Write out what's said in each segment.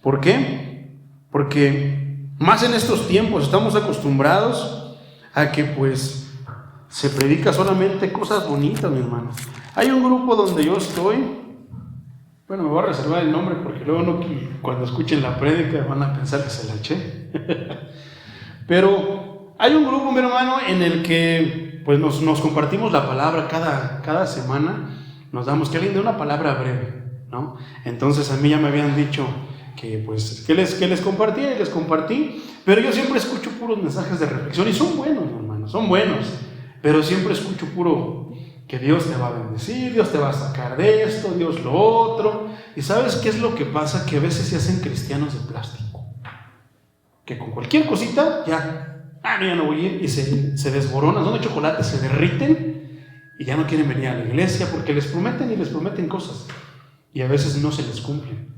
¿Por qué? Porque más en estos tiempos estamos acostumbrados a que pues se predica solamente cosas bonitas, mi hermano. Hay un grupo donde yo estoy, bueno, me voy a reservar el nombre porque luego no, cuando escuchen la prédica van a pensar que se la eché. Pero hay un grupo, mi hermano, en el que pues nos compartimos la palabra cada semana. Nos damos que alguien dé una palabra breve, ¿no? Entonces a mí ya me habían dicho que pues que les compartía y les compartí, pero yo siempre escucho puros mensajes de reflexión y son buenos, mi hermano, son buenos, pero siempre escucho puro que Dios te va a bendecir, Dios te va a sacar de esto, Dios lo otro. ¿Y sabes qué es lo que pasa? Que a veces se hacen cristianos de plástico, que con cualquier cosita ya no voy a ir, y se desboronan, son de chocolate, se derriten y ya no quieren venir a la iglesia porque les prometen cosas y a veces no se les cumplen.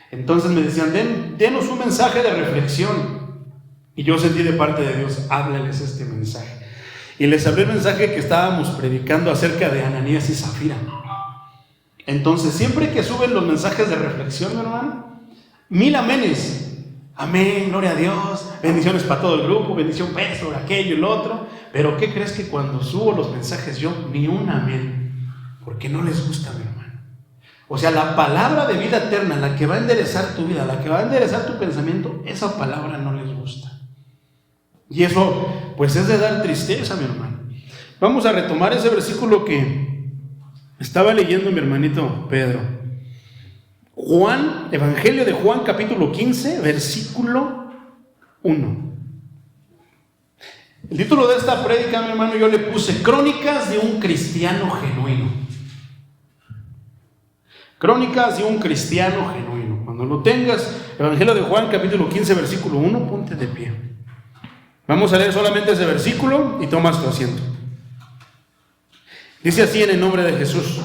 Entonces me decían, denos un mensaje de reflexión, y yo sentí de parte de Dios, háblales este mensaje. Y les hablé el mensaje que estábamos predicando acerca de Ananías y Zafira. Entonces, siempre que suben los mensajes de reflexión, hermano, 1000 amenes. Amén, gloria a Dios, bendiciones para todo el grupo, bendición por aquello y lo otro. Pero ¿qué crees? Que cuando subo los mensajes yo, ni un amén, porque no les gusta, mi hermano. O sea, la palabra de vida eterna, la que va a enderezar tu vida, la que va a enderezar tu pensamiento, esa palabra no les gusta. Y eso, pues es de dar tristeza, mi hermano. Vamos a retomar ese versículo que estaba leyendo mi hermanito Pedro. Juan, Evangelio de Juan, capítulo 15, versículo 1. El título de esta prédica, mi hermano, yo le puse Crónicas de un cristiano genuino. Crónicas de un cristiano genuino. Cuando lo tengas, Evangelio de Juan, capítulo 15, versículo 1, ponte de pie. Vamos a leer solamente ese versículo y tomas tu asiento. Dice así en el nombre de Jesús.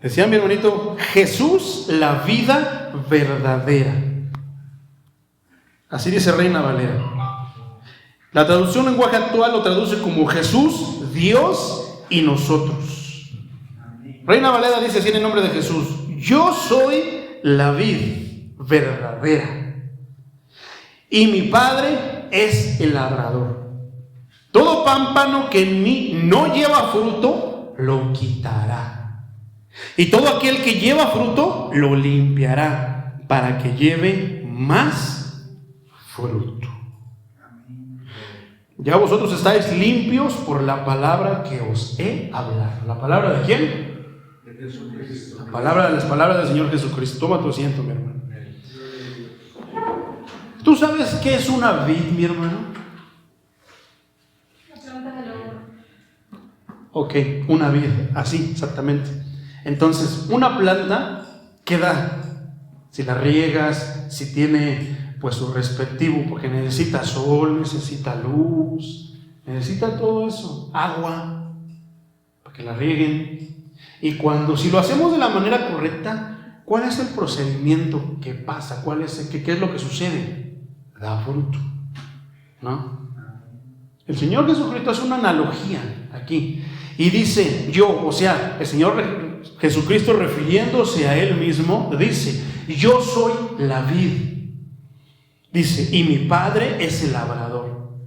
Decía mi hermanito, Jesús, la vida verdadera. Así dice Reina Valera. La traducción en lenguaje actual lo traduce como Jesús, Dios y nosotros. Reina Valera dice así en el nombre de Jesús: yo soy la vid verdadera y mi Padre es el labrador. Todo pámpano que en mí no lleva fruto, lo quitará. Y todo aquel que lleva fruto, lo limpiará, para que lleve más fruto. Ya vosotros estáis limpios por la palabra que os he hablado. ¿La palabra de quién? De Jesucristo. Las palabras del Señor Jesucristo. Toma tu asiento, mi hermano. ¿Tú sabes qué es una vid, mi hermano? Ok, una vid, así, exactamente. Entonces, una planta que da, si la riegas, si tiene pues su respectivo, porque necesita sol, necesita luz, necesita todo eso, agua, para que la rieguen. Y si lo hacemos de la manera correcta, ¿cuál es el procedimiento que pasa? ¿Qué es lo que sucede? Da fruto, ¿no? El Señor Jesucristo hace una analogía aquí y dice el Señor Jesucristo, refiriéndose a Él mismo, dice: yo soy la vid, dice, y mi Padre es el labrador.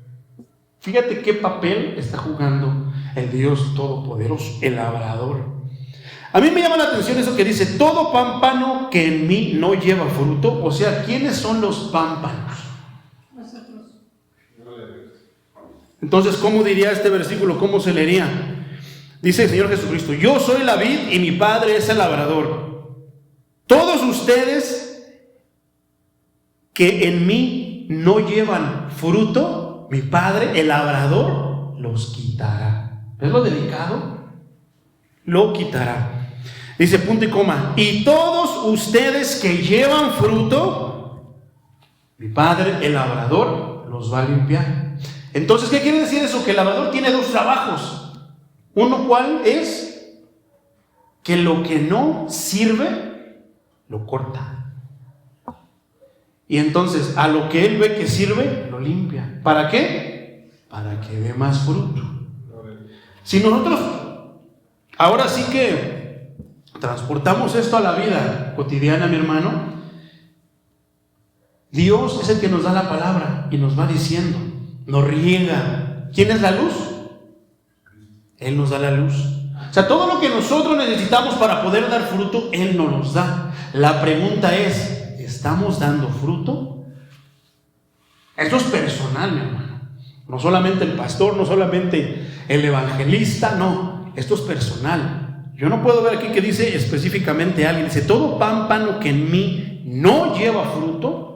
Fíjate qué papel está jugando el Dios Todopoderoso, el labrador. A mí me llama la atención eso que dice: todo pámpano que en mí no lleva fruto. O sea, ¿quiénes son los pámpanos? Entonces, ¿cómo diría este versículo? ¿Cómo se leería? Dice el Señor Jesucristo: yo soy la vid y mi Padre es el labrador. Todos ustedes que en mí no llevan fruto, mi Padre, el labrador, los quitará. ¿Ves lo delicado? Lo quitará. Dice punto y coma: y todos ustedes que llevan fruto, mi Padre, el labrador, los va a limpiar. Entonces, ¿qué quiere decir eso? Que el labrador tiene dos trabajos. Uno, ¿cuál es? Que lo que no sirve, lo corta. Y entonces, a lo que él ve que sirve, lo limpia. ¿Para qué? Para que dé más fruto. Si nosotros, ahora sí que transportamos esto a la vida cotidiana, mi hermano, Dios es el que nos da la palabra y nos va diciendo, nos riega. ¿Quién es la luz? Él nos da la luz. O sea, todo lo que nosotros necesitamos para poder dar fruto, Él nos los da. La pregunta es, ¿estamos dando fruto? Esto es personal, mi hermano. No solamente el pastor, no solamente el evangelista, no. Esto es personal. Yo no puedo ver aquí que dice específicamente alguien. Dice, todo pámpano que en mí no lleva fruto,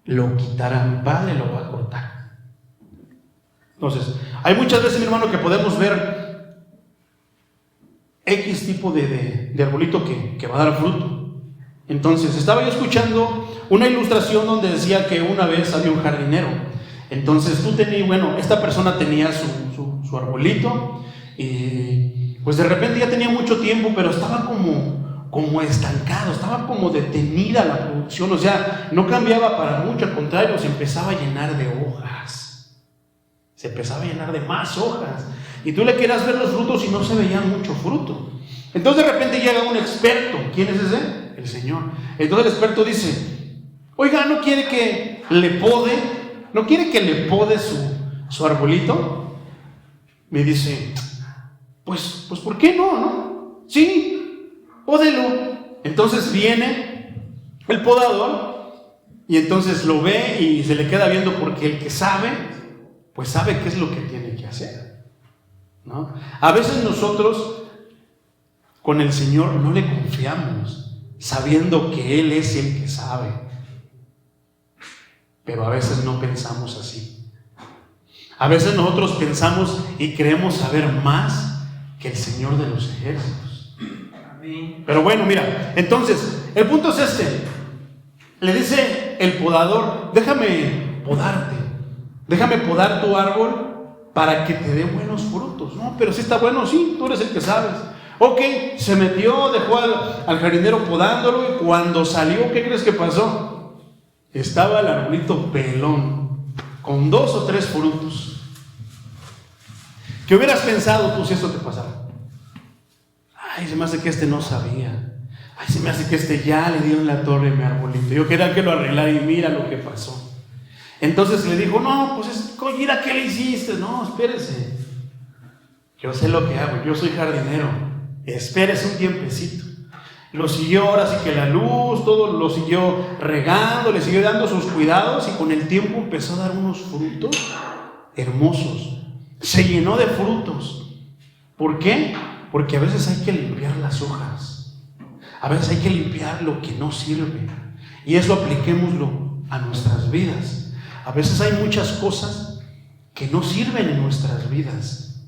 lo quitará, mi Padre lo va a cortar. Entonces, hay muchas veces, mi hermano, que podemos ver X tipo de arbolito que va a dar fruto. Entonces, estaba yo escuchando una ilustración donde decía que una vez había un jardinero. Entonces, esta persona tenía su arbolito y pues de repente ya tenía mucho tiempo, pero estaba como estancado, estaba como detenida la producción, o sea, no cambiaba para mucho, al contrario, se empezaba a llenar de hojas, se empezaba a llenar de más hojas, y tú le querías ver los frutos y no se veía mucho fruto. Entonces de repente llega un experto. ¿Quién es ese? El Señor. Entonces el experto dice, oiga, ¿no quiere que le pode su arbolito? Me dice, pues ¿por qué no? Sí, pódelo. Entonces viene el podador y entonces lo ve y se le queda viendo, porque el que sabe, pues sabe qué es lo que tiene que hacer, ¿no? A veces nosotros con el Señor no le confiamos, sabiendo que Él es el que sabe, pero a veces no pensamos así. A veces nosotros pensamos y creemos saber más que el Señor de los ejércitos. Pero bueno, mira, entonces, el punto es este. Le dice el podador, déjame podar tu árbol para que te dé buenos frutos. No, pero si está bueno, sí, tú eres el que sabes. Ok, se metió, dejó al jardinero podándolo, y cuando salió, ¿qué crees que pasó? Estaba el arbolito pelón, con 2 o 3 frutos. ¿Qué hubieras pensado tú si esto te pasara? Ay, se me hace que este no sabía. Ay, se me hace que este ya le dio en la torre a mi arbolito. Yo quería que lo arreglara y mira lo que pasó. Entonces le dijo, no, pues mira qué le hiciste. No, espérese. Yo sé lo que hago, yo soy jardinero. Espérese un tiempecito. Lo siguió, ahora sí que la luz, todo lo siguió regando, le siguió dando sus cuidados y con el tiempo empezó a dar unos frutos hermosos. Se llenó de frutos. ¿Por qué? Porque a veces hay que limpiar las hojas. A veces hay que limpiar lo que no sirve. Y eso apliquémoslo a nuestras vidas. A veces hay muchas cosas que no sirven en nuestras vidas.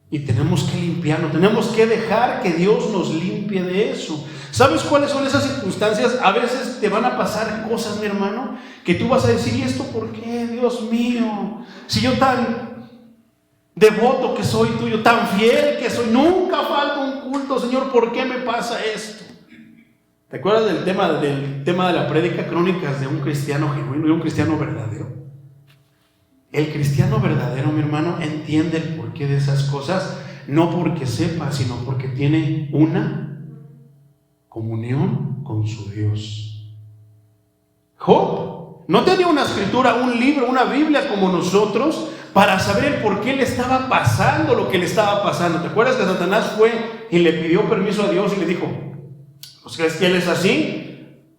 Y tenemos que limpiarlo. Tenemos que dejar que Dios nos limpie de eso. ¿Sabes cuáles son esas circunstancias? A veces te van a pasar cosas, mi hermano, que tú vas a decir, ¿y esto por qué, Dios mío? Si yo tan devoto que soy tuyo, tan fiel que soy, nunca falta un culto, Señor, ¿por qué me pasa esto? ¿Te acuerdas del tema de la prédica, Crónicas de un cristiano genuino y un cristiano verdadero? El cristiano verdadero, mi hermano, entiende el porqué de esas cosas, no porque sepa, sino porque tiene una comunión con su Dios. Job no tenía una escritura, un libro, una Biblia como nosotros para saber el por qué le estaba pasando lo que le estaba pasando. ¿Te acuerdas que Satanás fue y le pidió permiso a Dios y le dijo, pues crees que él es así?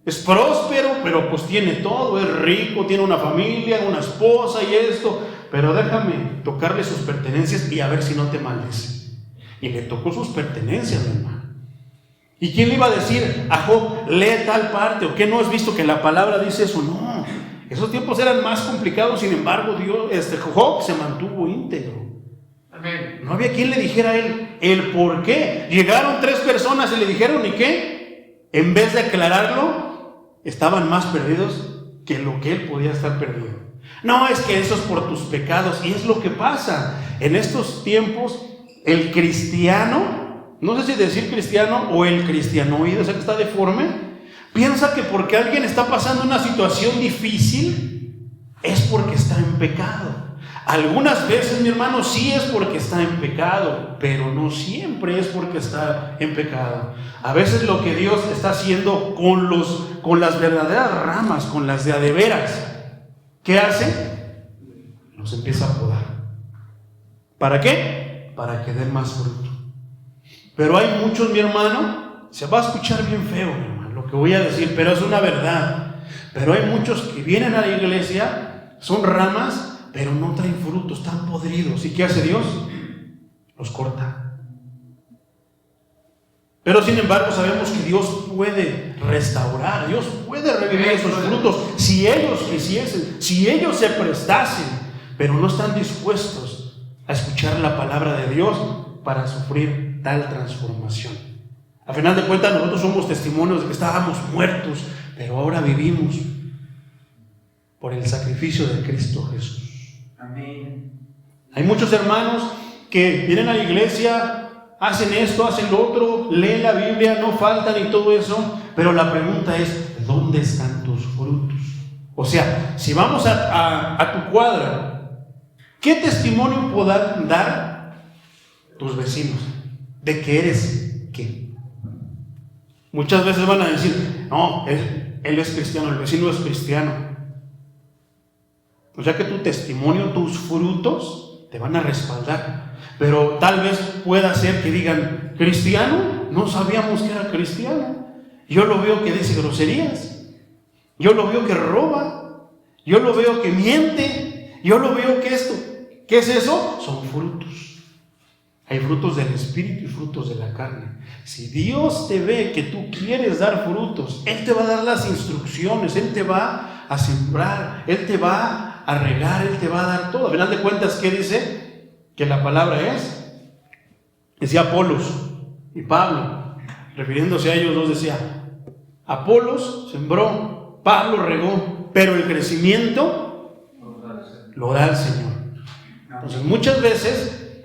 Es próspero, pero pues tiene todo, es rico, tiene una familia, una esposa y esto, pero déjame tocarle sus pertenencias y a ver si no te maldice. Y le tocó sus pertenencias, mi hermano. ¿Y quién le iba a decir a Job, lee tal parte? ¿O qué no has visto que la palabra dice eso? No, esos tiempos eran más complicados, sin embargo, Job se mantuvo íntegro. Amén. No había quien le dijera a él el por qué. Llegaron 3 personas y le dijeron, ¿y qué? En vez de aclararlo, estaban más perdidos que lo que él podía estar perdido. No, es que eso es por tus pecados. Y es lo que pasa en estos tiempos. El cristiano, no sé si decir cristiano o el cristianoide, o sea que está deforme, piensa que porque alguien está pasando una situación difícil es porque está en pecado. Algunas veces, mi hermano, sí es porque está en pecado, pero no siempre es porque está en pecado. A veces lo que Dios está haciendo con las verdaderas ramas, con las de veras, ¿qué hace? Los empieza a podar. ¿Para qué? Para que den más fruto. Pero hay muchos, mi hermano, se va a escuchar bien feo, mi hermano, lo que voy a decir, pero es una verdad. Pero hay muchos que vienen a la iglesia, son ramas, pero no traen frutos, están podridos. ¿Y qué hace Dios? Los corta. Pero sin embargo sabemos que Dios puede restaurar, Dios puede revivir esos frutos si ellos quisiesen, si ellos se prestasen, pero no están dispuestos a escuchar la palabra de Dios para sufrir tal transformación. A final de cuentas nosotros somos testimonios de que estábamos muertos, pero ahora vivimos por el sacrificio de Cristo Jesús. Amén. Hay muchos hermanos que vienen a la iglesia, hacen esto, hacen lo otro, leen la Biblia, no faltan y todo eso, pero la pregunta es, ¿dónde están tus frutos? O sea, si vamos a tu cuadra, ¿qué testimonio podrán dar tus vecinos de que eres qué? Muchas veces van a decir, no, él es cristiano, el vecino es cristiano. O sea que tu testimonio, tus frutos te van a respaldar. Pero tal vez pueda ser que digan, cristiano, no sabíamos que era cristiano. Yo lo veo que dice groserías, yo lo veo que roba, yo lo veo que miente, yo lo veo que esto. ¿Qué es eso? Son frutos. Hay frutos del Espíritu y frutos de la carne. Si Dios te ve que tú quieres dar frutos, Él te va a dar las instrucciones, Él te va a sembrar, Él te va a regar, Él te va a dar todo. Al final de cuentas, ¿qué dice? Que la palabra decía Apolos y Pablo, refiriéndose a ellos dos, decía, Apolos sembró, Pablo regó, pero el crecimiento lo da el Señor. Entonces muchas veces,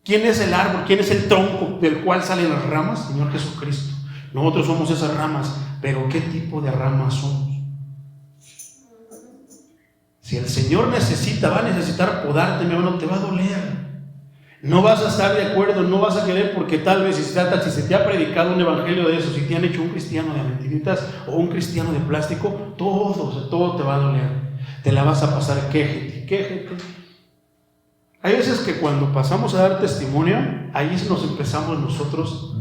¿quién es el árbol? ¿Quién es el tronco del cual salen las ramas? Señor Jesucristo. Nosotros somos esas ramas, pero ¿qué tipo de ramas somos? Si el Señor va a necesitar podarte, mi hermano, te va a doler. No vas a estar de acuerdo, no vas a querer, porque tal vez si se te ha predicado un evangelio de eso, si te han hecho un cristiano de mentiritas o un cristiano de plástico, todo te va a doler. Te la vas a pasar quéjate. Hay veces que cuando pasamos a dar testimonio, ahí nos empezamos nosotros,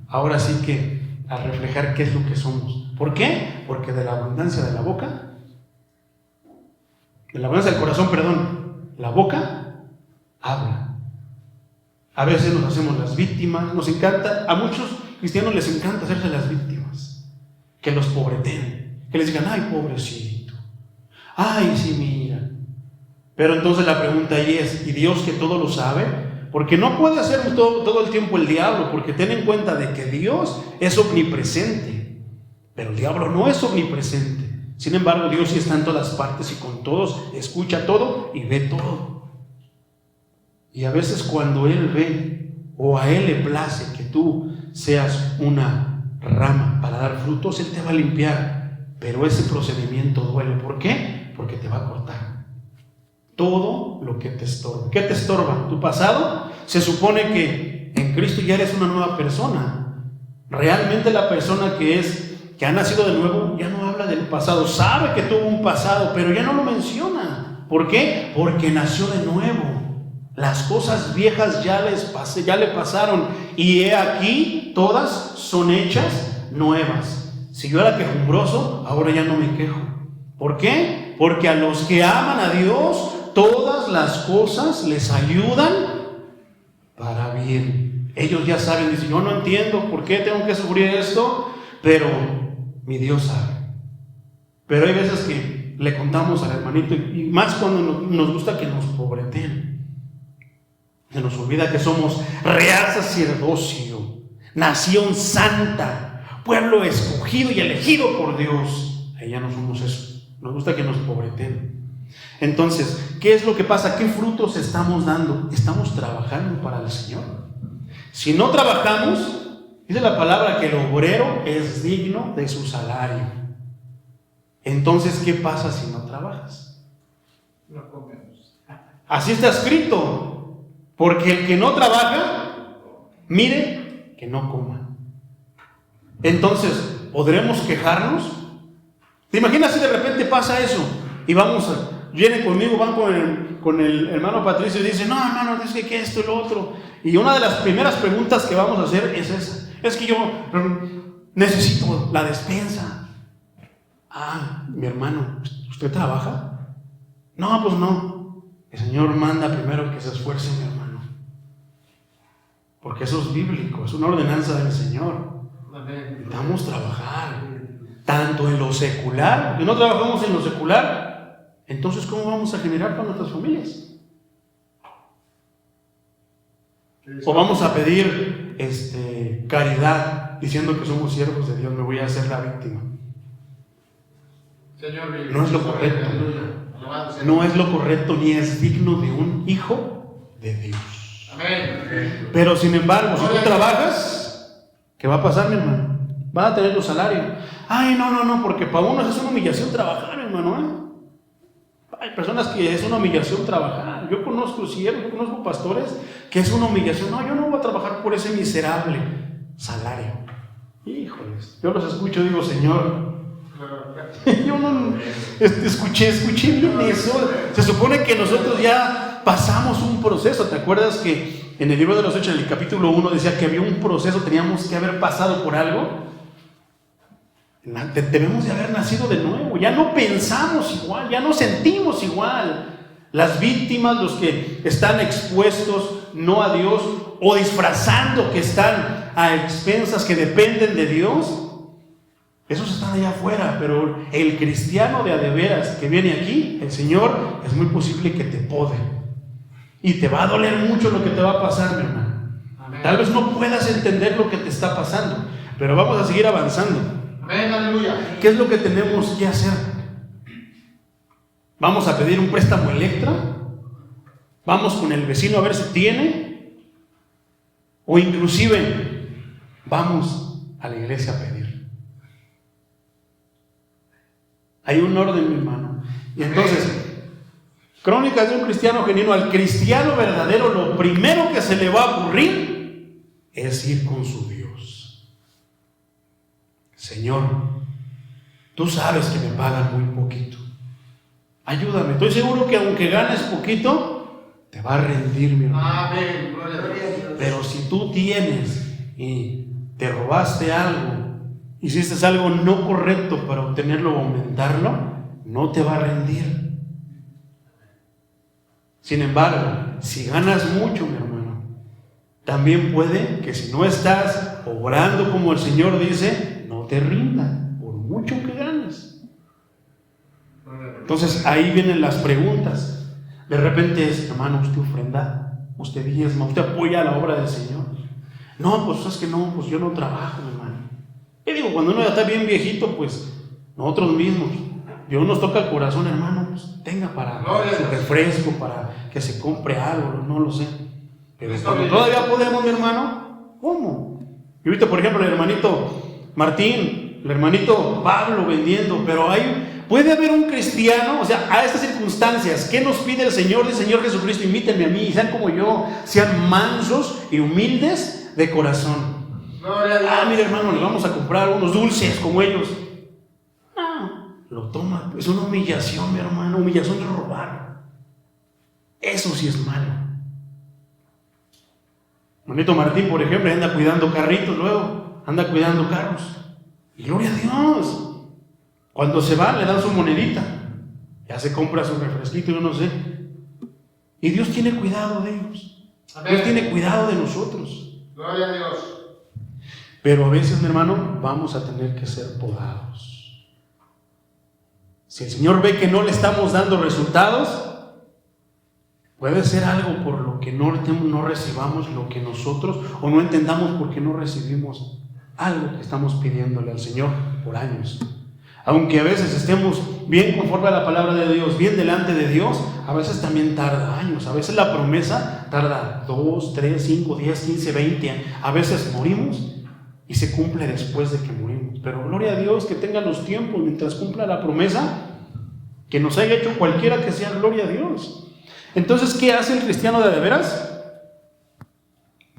ahora sí que, a reflejar qué es lo que somos. ¿Por qué? Porque de la abundancia de la boca, de la abundancia del corazón, la boca habla. A veces nos hacemos las víctimas, nos encanta, a muchos cristianos les encanta hacerse las víctimas, que los pobreten, que les digan, ay, pobrecito, ay, sí, mira. Pero entonces la pregunta ahí es, ¿y Dios que todo lo sabe? Porque no puede hacer todo el tiempo el diablo, porque ten en cuenta de que Dios es omnipresente, pero el diablo no es omnipresente. Sin embargo, Dios sí está en todas partes y con todos, escucha todo y ve todo. Y a veces cuando Él ve o a Él le place que tú seas una rama para dar frutos, Él te va a limpiar. Pero ese procedimiento duele. ¿Por qué? Porque te va a cortar todo lo que te estorba. ¿Qué te estorba? ¿Tu pasado? Se supone que en Cristo ya eres una nueva persona. Realmente la persona que ha nacido de nuevo ya no habla del pasado, sabe que tuvo un pasado, pero ya no lo menciona. ¿Por qué? Porque nació de nuevo. Las cosas viejas ya le pasaron, y he aquí, todas son hechas nuevas. Si yo era quejumbroso, ahora ya no me quejo. ¿Por qué? Porque a los que aman a Dios, todas las cosas les ayudan para bien. Ellos ya saben, dicen, yo no entiendo por qué tengo que sufrir esto, pero mi Dios sabe. Pero hay veces que le contamos al hermanito, y más cuando nos gusta que nos pobreten. Se nos olvida que somos real sacerdocio, nación santa, pueblo escogido y elegido por Dios. Ahí ya no somos eso. Nos gusta que nos pobreten. Entonces, ¿qué es lo que pasa? ¿Qué frutos estamos dando? ¿Estamos trabajando para el Señor? Si no trabajamos, dice la palabra que el obrero es digno de su salario. Entonces, ¿qué pasa si no trabajas? No comemos. Así está escrito. Porque el que no trabaja, mire que no coma. Entonces, ¿podremos quejarnos? ¿Te imaginas si de repente pasa eso? Y viene conmigo, van con el hermano Patricio y dice, no, hermano, dice que esto y lo otro. Y una de las primeras preguntas que vamos a hacer es esa. Es que yo necesito la despensa. Ah, mi hermano, ¿usted trabaja? No, pues no. El Señor manda primero que se esfuerce, mi hermano. Porque eso es bíblico, es una ordenanza del Señor. Necesitamos trabajar. Tanto en lo secular, que no trabajamos en lo secular, entonces ¿cómo vamos a generar para nuestras familias? O vamos a pedir caridad diciendo que somos siervos de Dios, me voy a hacer la víctima. No es lo correcto. No es lo correcto ni es digno de un hijo de Dios. Pero sin embargo, si tú trabajas, ¿qué va a pasar, mi hermano? Van a tener tu salario. Ay, no, porque para unos es una humillación trabajar, hermano. Hay personas que es una humillación trabajar. Yo conozco siervos, yo conozco pastores que es una humillación. No, yo no voy a trabajar por ese miserable salario. Híjoles, yo los escucho y digo, Señor, yo no escuché bien eso. Se supone que nosotros ya pasamos un proceso. ¿Te acuerdas que en el libro de los Hechos, en el capítulo 1, decía que había un proceso, teníamos que haber pasado por algo? Debemos de haber nacido de nuevo. Ya no pensamos igual, ya no sentimos igual. Las víctimas, los que están expuestos no a Dios o disfrazando que están a expensas, que dependen de Dios, esos están allá afuera. Pero el cristiano de a de veras que viene aquí, el Señor, es muy posible que te pode y te va a doler mucho lo que te va a pasar, mi hermano. Amén. Tal vez no puedas entender lo que te está pasando, pero vamos a seguir avanzando. Amén, aleluya. ¿Qué es lo que tenemos que hacer? ¿Vamos a pedir un préstamo Electra? ¿Vamos con el vecino a ver si tiene? ¿O inclusive vamos a la iglesia a pedir? Hay un orden, mi hermano. Y entonces, Crónicas de un cristiano genuino. Al cristiano verdadero, lo primero que se le va a ocurrir es ir con su Dios. Señor, tú sabes que me pagan muy poquito. Ayúdame. Estoy seguro que aunque ganes poquito, te va a rendir, mi hermano. Amén. Gloria a Dios. Pero si tú tienes y te robaste algo, hiciste algo no correcto para obtenerlo o aumentarlo, no te va a rendir. Sin embargo, si ganas mucho, mi hermano, también puede que si no estás obrando como el Señor dice, no te rinda, por mucho que ganes. Entonces ahí vienen las preguntas. De repente es, hermano, usted ofrenda, usted diezma, usted apoya la obra del Señor. No, pues es que no, pues yo no trabajo, hermano. Y digo, cuando uno ya está bien viejito, pues nosotros mismos, Dios nos toca el corazón, hermano, pues tenga para su refresco, para que se compre algo, no lo sé. Pero cuando todavía podemos, mi hermano, ¿cómo? Y ahorita, por ejemplo, el hermanito Martín, el hermanito Pablo vendiendo, pero puede haber un cristiano, o sea, a estas circunstancias, ¿qué nos pide el Señor? Dice, Señor Jesucristo, imítenme a mí, y sean como yo, sean mansos y humildes de corazón. Mire, hermano, le vamos a comprar unos dulces como ellos. No, lo toma, es una humillación, mi hermano, humillación de robar. Eso sí es malo. Hermanito Martín, por ejemplo, anda cuidando carritos luego, anda cuidando carros. Y gloria a Dios. Cuando se va, le dan su monedita. Ya se compra su refresquito, yo no sé. Y Dios tiene cuidado de ellos. Amén. Dios tiene cuidado de nosotros. Gloria a Dios. Pero a veces, mi hermano, vamos a tener que ser podados. Si el Señor ve que no le estamos dando resultados, puede ser algo por lo que no recibamos lo que nosotros, o no entendamos por qué no recibimos algo que estamos pidiéndole al Señor por años. Aunque a veces estemos bien conforme a la palabra de Dios, bien delante de Dios, a veces también tarda años. A veces la promesa tarda 2, 3, 5, 10, 15, 20 años. A veces morimos y se cumple después de que morimos. Pero gloria a Dios que tenga los tiempos mientras cumpla la promesa que nos haya hecho cualquiera que sea, gloria a Dios. Entonces, ¿qué hace el cristiano de veras?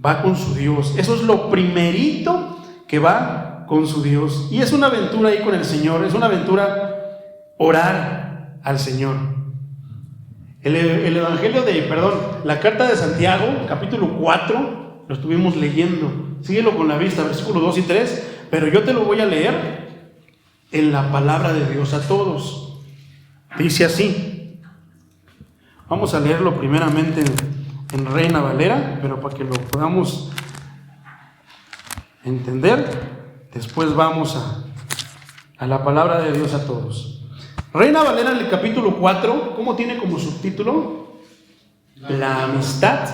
Va con su Dios. Eso es lo primerito que va con su Dios. Y es una aventura ahí con el Señor. Es una aventura orar al Señor. El Evangelio la carta de Santiago, capítulo 4, lo estuvimos leyendo. Síguelo con la vista, versículos 2 y 3. Pero yo te lo voy a leer en la palabra de Dios a todos. Dice así. Vamos a leerlo primeramente en Reina Valera, pero para que lo podamos entender, después vamos a la palabra de Dios a todos. Reina Valera en el capítulo 4, ¿cómo tiene como subtítulo? La amistad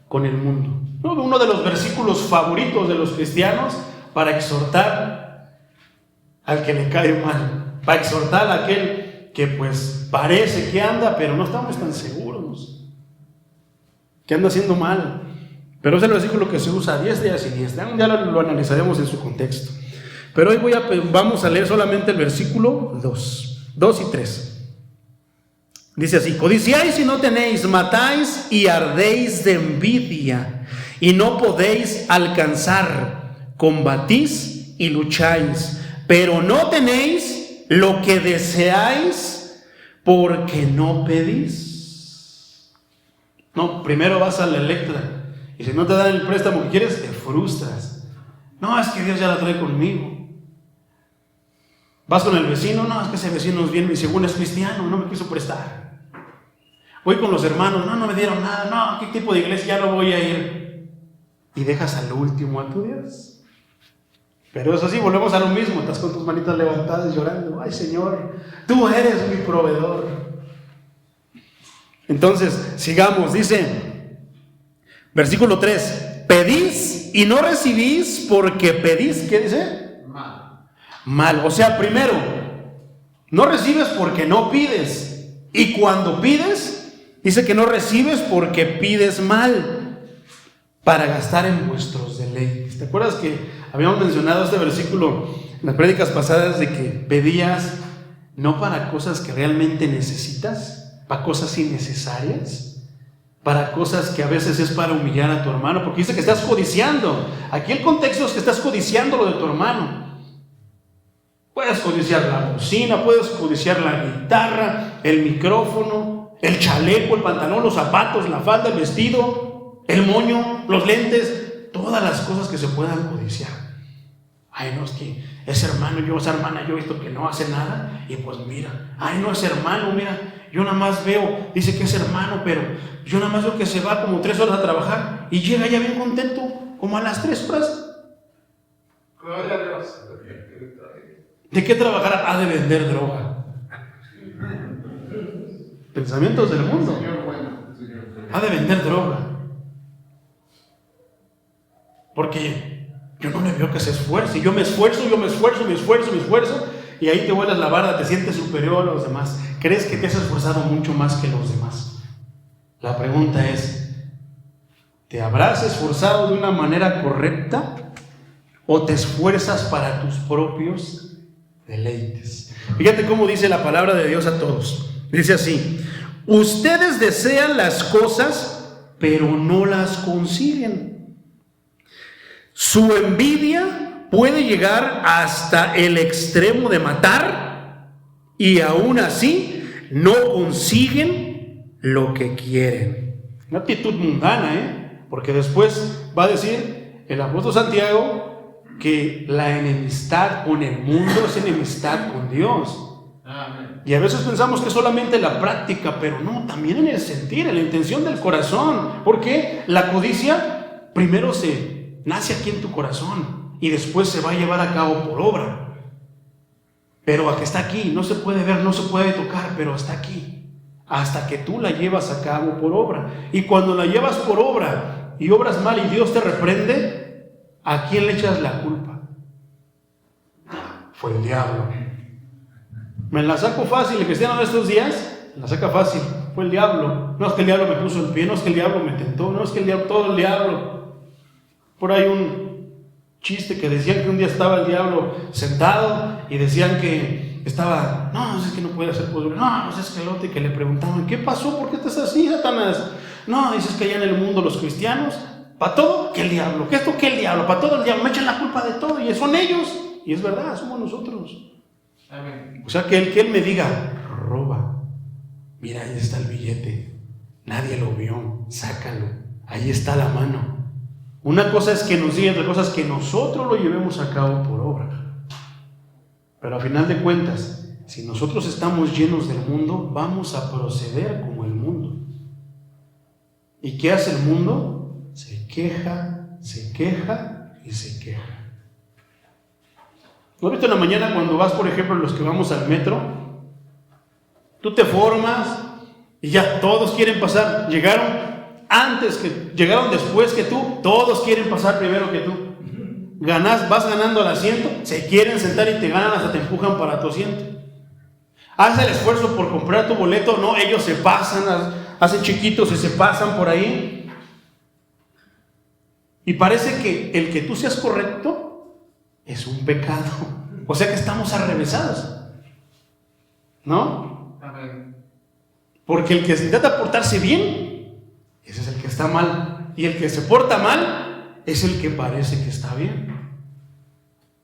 con el mundo. Uno de los versículos favoritos de los cristianos para exhortar al que le cae mal, para exhortar a aquel que pues parece que anda, pero no estamos tan seguros que anda haciendo mal. Pero es el versículo que se usa a diestra y a siniestra. Un día lo analizaremos en su contexto. Pero hoy vamos a leer solamente el versículo 2 y 3. Dice así: codiciáis y no tenéis, matáis y ardéis de envidia, y no podéis alcanzar, combatís y lucháis, pero no tenéis lo que deseáis, porque no pedís. No, primero vas a la Electra, y si no te dan el préstamo que quieres, te frustras. No, es que Dios ya la trae conmigo. Vas con el vecino, no, es que ese vecino es bien, y según es cristiano, no me quiso prestar. Voy con los hermanos, no me dieron nada, no, ¿qué tipo de iglesia? Ya no voy a ir. Y dejas al último a tu Dios. Pero eso sí, volvemos a lo mismo, estás con tus manitas levantadas llorando. Ay, Señor, tú eres mi proveedor. Entonces, sigamos, dice, versículo 3, pedís y no recibís porque pedís, ¿qué dice? Mal. O sea, primero, no recibes porque no pides. Y cuando pides, dice que no recibes porque pides mal, para gastar en vuestros deleites. ¿Te acuerdas que habíamos mencionado este versículo en las prédicas pasadas de que pedías no para cosas que realmente necesitas? Para cosas innecesarias, para cosas que a veces es para humillar a tu hermano, porque dice que estás codiciando. Aquí el contexto es que estás codiciando lo de tu hermano. Puedes codiciar la bocina, puedes codiciar la guitarra, el micrófono, el chaleco, el pantalón, los zapatos, la falda, el vestido, el moño, los lentes, todas las cosas que se puedan codiciar. Ay, no, es que ese hermano, esa hermana, yo he visto que no hace nada, y pues mira, ay, no, ese hermano, mira, yo nada más veo, dice que es hermano, pero yo nada más veo que se va como 3 horas a trabajar y llega ya bien contento, como a las 3 horas. Gloria a Dios. ¿De qué trabajar? Ha de vender droga. Pensamientos del mundo. Ha de vender droga. Porque yo no le veo que se esfuerce. Yo me esfuerzo, y ahí te vuelas la barda, te sientes superior a los demás. ¿Crees que te has esforzado mucho más que los demás? La pregunta es, ¿te habrás esforzado de una manera correcta o te esfuerzas para tus propios deleites? Fíjate cómo dice la palabra de Dios a todos. Dice así: ustedes desean las cosas, pero no las consiguen. Su envidia puede llegar hasta el extremo de matar, y aún así no consiguen lo que quieren. Una actitud mundana, porque después va a decir el apóstol Santiago que la enemistad con el mundo es enemistad con Dios. Amén. Y a veces pensamos que solamente la práctica, pero no, también en el sentir, en la intención del corazón. Porque la codicia primero se nace aquí en tu corazón y después se va a llevar a cabo por obra. Pero a que está aquí, no se puede ver, no se puede tocar, pero está aquí, hasta que tú la llevas a cabo por obra. Y cuando la llevas por obra y obras mal y Dios te reprende, ¿a quién le echas la culpa? Fue el diablo. Me la saco fácil, el cristiano de estos días la saca fácil. Fue el diablo. No es que el diablo me puso en pie, no es que el diablo me tentó, no es que el diablo, todo el diablo. Por ahí un chiste que decían que un día estaba el diablo sentado y decían que estaba, no, es que no puede ser posible, no, pues es que el otro, y que le preguntaban, ¿qué pasó? ¿Por qué estás así, Satanás? No, dices que allá en el mundo los cristianos, para todo, que el diablo, que esto, que el diablo, para todo el diablo, me echan la culpa de todo, y son ellos, y es verdad, somos nosotros. Amén. O sea, que él me diga, roba, mira, ahí está el billete, nadie lo vio, sácalo, ahí está la mano. Una cosa es que nos diga, otra cosa es que nosotros lo llevemos a cabo por obra. Pero a final de cuentas, si nosotros estamos llenos del mundo, vamos a proceder como el mundo. ¿Y qué hace el mundo? Se queja y se queja. ¿No has visto en la mañana cuando vas, por ejemplo, los que vamos al metro? Tú te formas y ya todos quieren pasar. Llegaron después que tú, todos quieren pasar primero que tú. Vas ganando el asiento, se quieren sentar y te ganan, hasta te empujan para tu asiento. Haz el esfuerzo por comprar tu boleto, no, ellos se pasan, hacen chiquitos y se pasan por ahí. Y parece que el que tú seas correcto es un pecado. O sea que estamos arrevesados, ¿no? Amén. Porque el que se intenta portarse bien, ese es el que está mal. Y el que se porta mal es el que parece que está bien.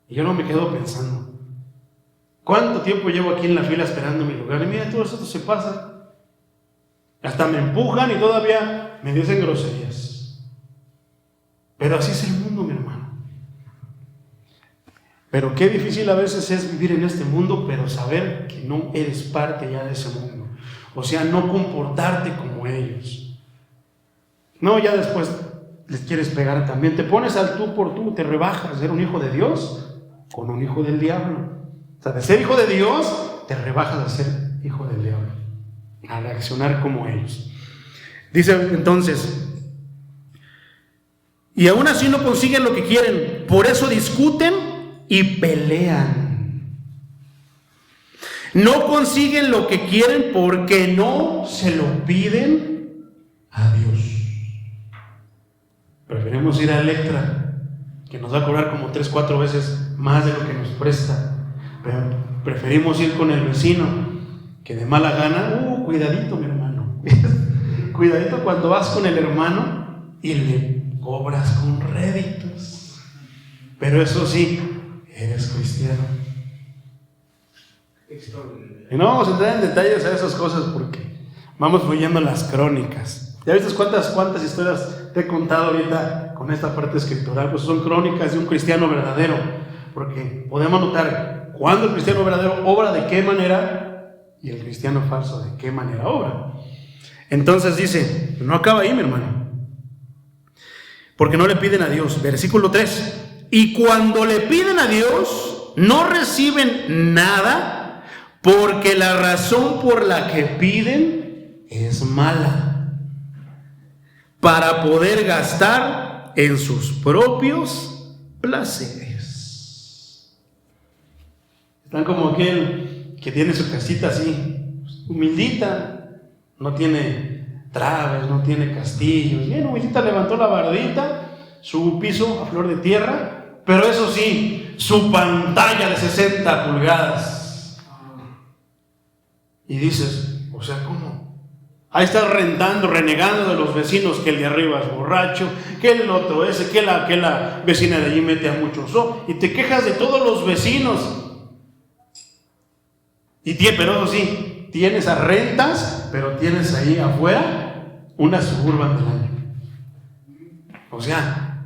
Y yo no me quedo pensando, ¿cuánto tiempo llevo aquí en la fila esperando mi lugar? Y mira, todo esto se pasa. Hasta me empujan y todavía me dicen groserías. Pero así es el mundo, mi hermano. Pero qué difícil a veces es vivir en este mundo, pero saber que no eres parte ya de ese mundo. O sea, no comportarte como ellos. No, ya después les quieres pegar también. Te pones al tú por tú, te rebajas. Ser un hijo de Dios con un hijo del diablo. O sea, de ser hijo de Dios, te rebajas a ser hijo del diablo. A reaccionar como ellos. Dice entonces, y aún así no consiguen lo que quieren. Por eso discuten y pelean. No consiguen lo que quieren porque no se lo piden a Dios. Preferimos ir a Electra, que nos va a cobrar como 3-4 veces más de lo que nos presta. Pero preferimos ir con el vecino, que de mala gana, cuidadito mi hermano. Cuidadito cuando vas con el hermano y le cobras con réditos. Pero eso sí, eres cristiano. Y no vamos a entrar en detalles a esas cosas porque vamos fluyendo las crónicas. ¿Ya viste cuántas historias te he contado ahorita con esta parte escritural? Pues son crónicas de un cristiano verdadero, porque podemos notar cuándo el cristiano verdadero obra de qué manera y el cristiano falso de qué manera obra. Entonces dice, no acaba ahí, mi hermano, porque no le piden a Dios. Versículo 3, y cuando le piden a Dios no reciben nada, porque la razón por la que piden es mala, para poder gastar en sus propios placeres. Están como aquel que tiene su casita así, humildita, no tiene traves, no tiene castillos, bien humildita, levantó la bardita, su piso a flor de tierra, pero eso sí, su pantalla de 60 pulgadas. Y dices, o sea, ¿cómo? Ahí estás rentando, renegando de los vecinos, que el de arriba es borracho, que el otro ese, que la vecina de allí mete a muchos, y te quejas de todos los vecinos. Pero eso sí, tienes a rentas, pero tienes ahí afuera una Suburban del año. O sea,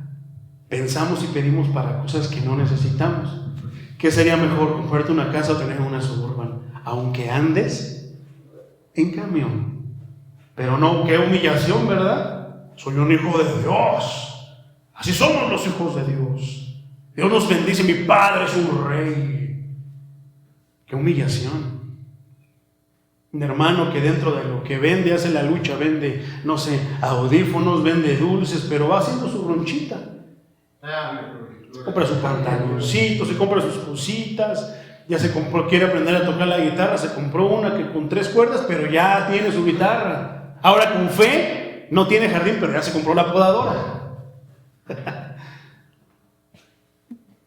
pensamos y pedimos para cosas que no necesitamos. ¿Qué sería mejor, comprarte una casa o tener una Suburban? Aunque andes en camión. Pero no, qué humillación, ¿verdad? Soy un hijo de Dios. Así somos los hijos de Dios. Dios nos bendice, mi Padre es un rey. Qué humillación. Un hermano que dentro de lo que vende hace la lucha, vende, no sé, audífonos, vende dulces, pero va haciendo su ronchita. Compra su pantaloncito, se compra sus cositas. Ya se compró, quiere aprender a tocar la guitarra, se compró una que con 3 cuerdas, pero ya tiene su guitarra. Ahora con fe, no tiene jardín, pero ya se compró la podadora.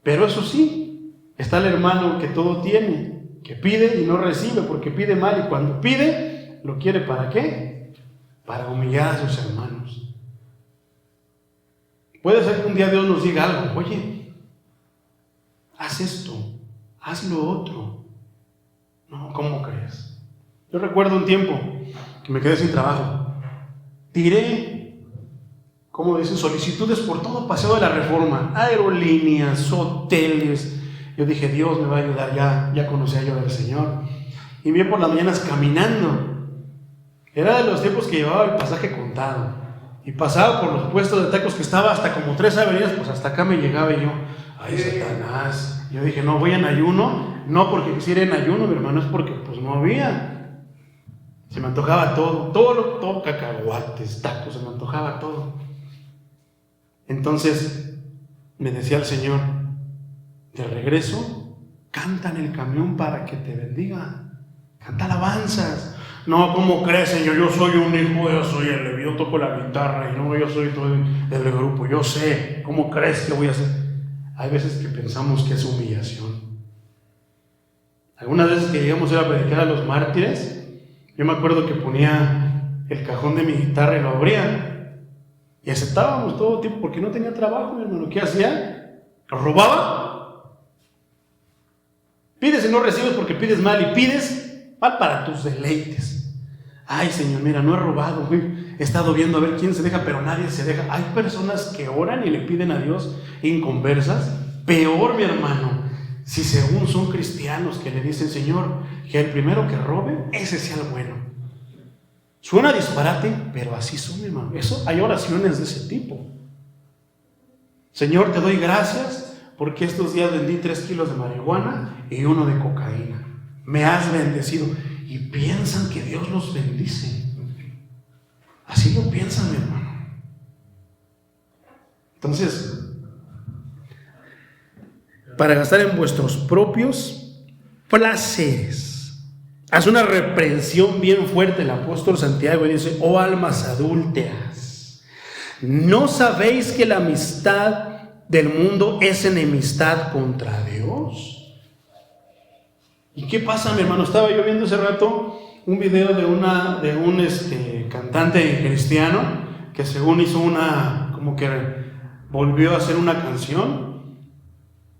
Pero eso sí, está el hermano que todo tiene, que pide y no recibe, porque pide mal, y cuando pide, lo quiere ¿para qué? Para humillar a sus hermanos. Puede ser que un día Dios nos diga algo, oye, haz esto, haz lo otro. No, ¿cómo crees? Yo recuerdo un tiempo que me quedé sin trabajo. Tiré, como dicen, solicitudes por todo Paseo de la Reforma, aerolíneas, hoteles. Yo dije, Dios me va a ayudar, ya conocía yo del Señor. Y me iba por las mañanas caminando. Era de los tiempos que llevaba el pasaje contado. Y pasaba por los puestos de tacos que estaba hasta como 3 avenidas, pues hasta acá me llegaba y yo, ay, Satanás. Yo dije, no, voy en ayuno, no porque quisiera en ayuno, mi hermano, es porque pues no había. Se me antojaba todo cacahuates, tacos, se me antojaba todo. Entonces me decía el Señor, de regreso, canta en el camión para que te bendiga, canta alabanzas. No, ¿cómo crees, Señor? Yo soy un hijo, yo soy el Leví, yo toco la guitarra y no, yo soy todo del grupo, yo sé, ¿cómo crees que voy a hacer? Hay veces que pensamos que es humillación. Algunas veces que llegamos a ir a predicar a los mártires, yo me acuerdo que ponía el cajón de mi guitarra y lo abría y aceptábamos todo tipo porque no tenía trabajo, mi hermano. ¿Qué hacía? ¿Lo robaba? Pides y no recibes porque pides mal, y pides mal para tus deleites. Ay, Señor, mira, no he robado, he estado viendo a ver quién se deja, pero nadie se deja. Hay personas que oran y le piden a Dios inconversas. Peor, mi hermano, si según son cristianos que le dicen, Señor, que el primero que robe, ese sea el bueno. Suena disparate, pero así son, mi hermano. Hay oraciones de ese tipo. Señor, te doy gracias porque estos días vendí 3 kilos de marihuana y 1 de cocaína. Me has bendecido. Y piensan que Dios los bendice. Así lo piensan, mi hermano. Entonces, para gastar en vuestros propios placeres. Hace una reprensión bien fuerte el apóstol Santiago y dice, oh almas adúlteras, ¿no sabéis que la amistad del mundo es enemistad contra Dios? ¿Y qué pasa, mi hermano? Estaba yo viendo hace rato un video de un cantante cristiano que según hizo como que volvió a hacer una canción,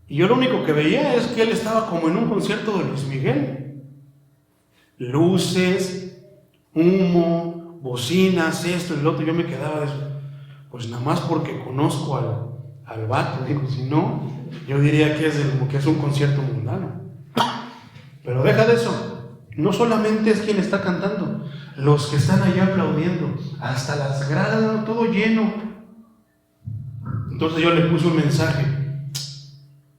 y yo lo único que veía es que él estaba como en un concierto de Luis Miguel. Luces, humo, bocinas, esto y lo otro. Yo me quedaba de eso. Pues nada más porque conozco al vato, digo, si no, yo diría que es un concierto mundano. Pero deja de eso, no solamente es quien está cantando, los que están allá aplaudiendo, hasta las gradas, todo lleno. Entonces yo le puse un mensaje,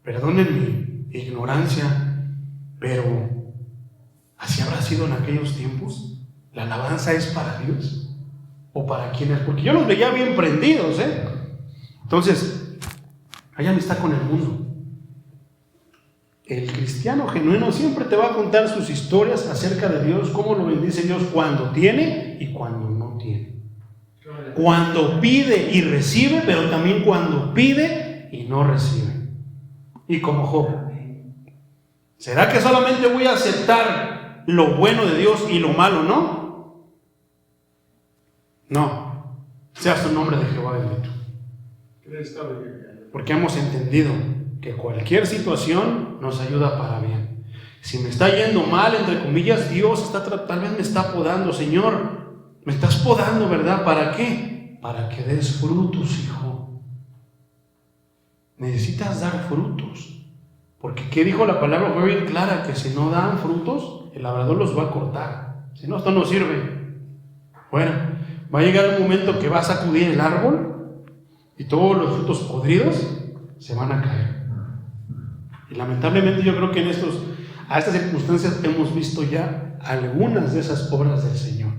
perdonen mi ignorancia, pero ¿así habrá sido en aquellos tiempos? ¿La alabanza es para Dios? ¿O para quién es? Porque yo los veía bien prendidos, Entonces, hay amistad con el mundo. El cristiano genuino siempre te va a contar sus historias acerca de Dios, cómo lo bendice Dios cuando tiene y cuando no tiene. Cuando pide y recibe, pero también cuando pide y no recibe. Y como Job, ¿será que solamente voy a aceptar lo bueno de Dios y lo malo no? No. Sea su nombre de Jehová bendito. Porque hemos entendido que cualquier situación nos ayuda para bien. Si me está yendo mal, entre comillas, Dios tal vez me está podando. Señor, me estás podando, ¿verdad? ¿Para qué? Para que des frutos, hijo. Necesitas dar frutos. Porque ¿qué dijo la palabra? Fue bien clara, que si no dan frutos, el labrador los va a cortar. Si no, esto no sirve. Bueno, va a llegar un momento que va a sacudir el árbol y todos los frutos podridos se van a caer. Y lamentablemente yo creo que a estas circunstancias hemos visto ya algunas de esas obras del Señor.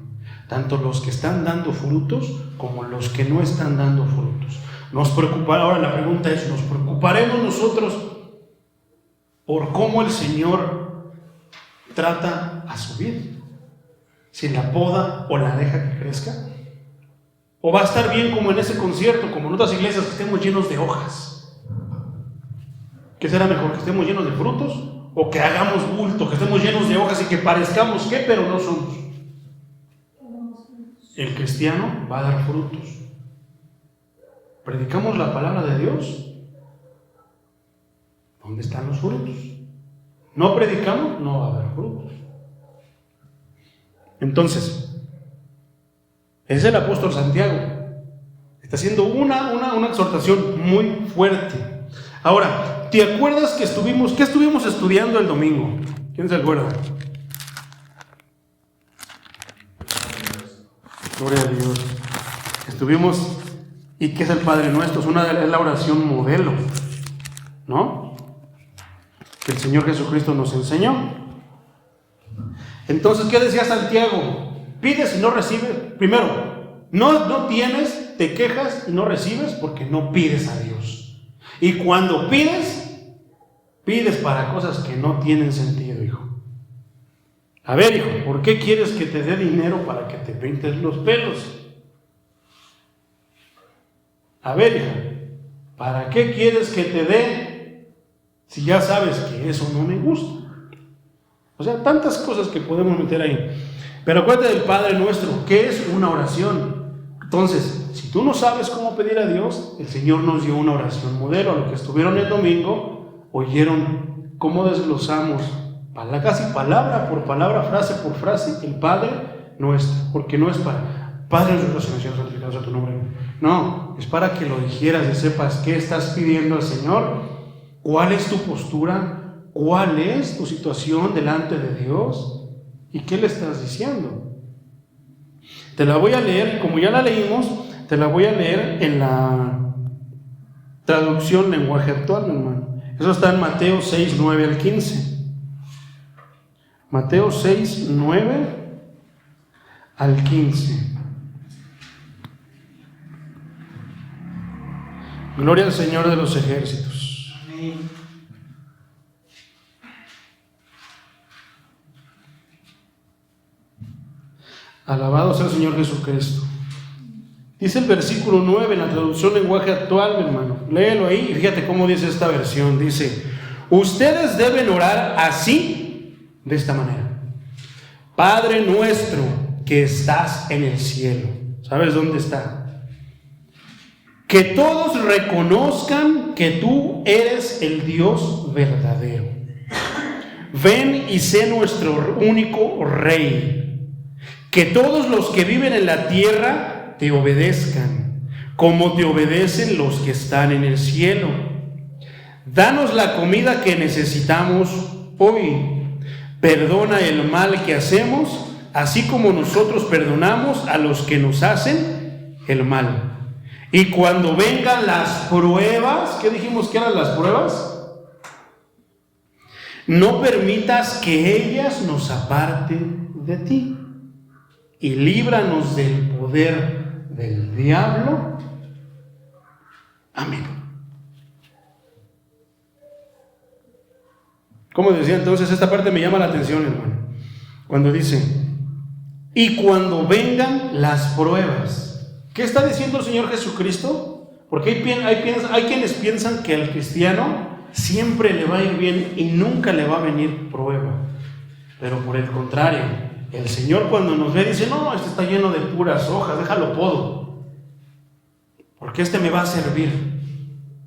Tanto los que están dando frutos como los que no están dando frutos. Ahora la pregunta es, ¿nos preocuparemos nosotros por cómo el Señor trata a su vida? ¿Si la poda o la deja que crezca? ¿O va a estar bien como en ese concierto, como en otras iglesias, que estemos llenos de hojas? ¿Qué será mejor, que estemos llenos de frutos o que hagamos bulto, que estemos llenos de hojas y que parezcamos que, pero no somos. El cristiano va a dar frutos. ¿Predicamos la palabra de Dios? ¿Dónde están los frutos? ¿No predicamos? No va a haber frutos. Entonces, es el apóstol Santiago. Está haciendo una exhortación muy fuerte. Ahora, ¿te acuerdas que qué estuvimos estudiando el domingo? ¿Quién se acuerda? Gloria a Dios. Estuvimos, ¿y qué es el Padre Nuestro? Es la oración modelo, ¿no? Que el Señor Jesucristo nos enseñó. Entonces, ¿qué decía Santiago? Pides y no recibes. Primero, no tienes, te quejas y no recibes porque no pides a Dios. Y cuando pides para cosas que no tienen sentido, hijo. A ver, hijo, ¿por qué quieres que te dé dinero para que te pintes los pelos? A ver, hija, ¿para qué quieres que te dé si ya sabes que eso no me gusta? O sea, tantas cosas que podemos meter ahí. Pero acuérdate del Padre Nuestro, que es una oración. Entonces, si tú no sabes cómo pedir a Dios, el Señor nos dio una oración modelo. A lo que estuvieron el domingo, oyeron cómo desglosamos casi palabra por palabra, frase por frase, el Padre Nuestro. Porque no es para Padre nuestro, santificado sea tu nombre. No, es para que lo dijeras y sepas qué estás pidiendo al Señor, cuál es tu postura, cuál es tu situación delante de Dios y qué le estás diciendo. Te la voy a leer, como ya la leímos, te la voy a leer en la traducción lenguaje actual, mi hermano. Eso está en Mateo 6, 9 al 15. Mateo 6, 9 al 15. Gloria al Señor de los ejércitos. Amén. Alabado sea el Señor Jesucristo. Dice el versículo 9 en la traducción lenguaje actual, mi hermano. Léelo ahí y fíjate cómo dice esta versión. Dice: ustedes deben orar así, de esta manera: Padre nuestro que estás en el cielo. ¿Sabes dónde está? Que todos reconozcan que tú eres el Dios verdadero. Ven y sé nuestro único Rey. Que todos los que viven en la tierra te obedezcan, como te obedecen los que están en el cielo. Danos la comida que necesitamos hoy. Perdona el mal que hacemos, así como nosotros perdonamos a los que nos hacen el mal. Y cuando vengan las pruebas, ¿qué dijimos que eran las pruebas? No permitas que ellas nos aparten de ti. Y líbranos del poder del diablo. Amén. Como decía entonces, esta parte me llama la atención, hermano. Cuando dice, y cuando vengan las pruebas. ¿Qué está diciendo el Señor Jesucristo? Porque hay quienes piensan que al cristiano siempre le va a ir bien y nunca le va a venir prueba. Pero por el contrario, el Señor cuando nos ve dice: no, este está lleno de puras hojas, déjalo todo, porque este me va a servir.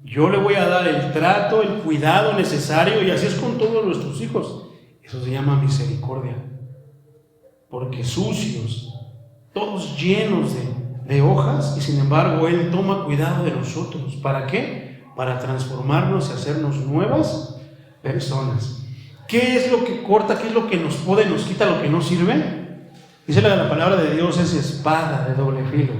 Yo le voy a dar el trato, el cuidado necesario, y así es con todos nuestros hijos. Eso se llama misericordia, porque sucios, todos llenos de hojas, y sin embargo Él toma cuidado de nosotros. ¿Para qué? Para transformarnos y hacernos nuevas personas. ¿Qué es lo que corta? ¿Qué es lo que nos pode, nos quita lo que no sirve? Dice la palabra de Dios es espada de doble filo.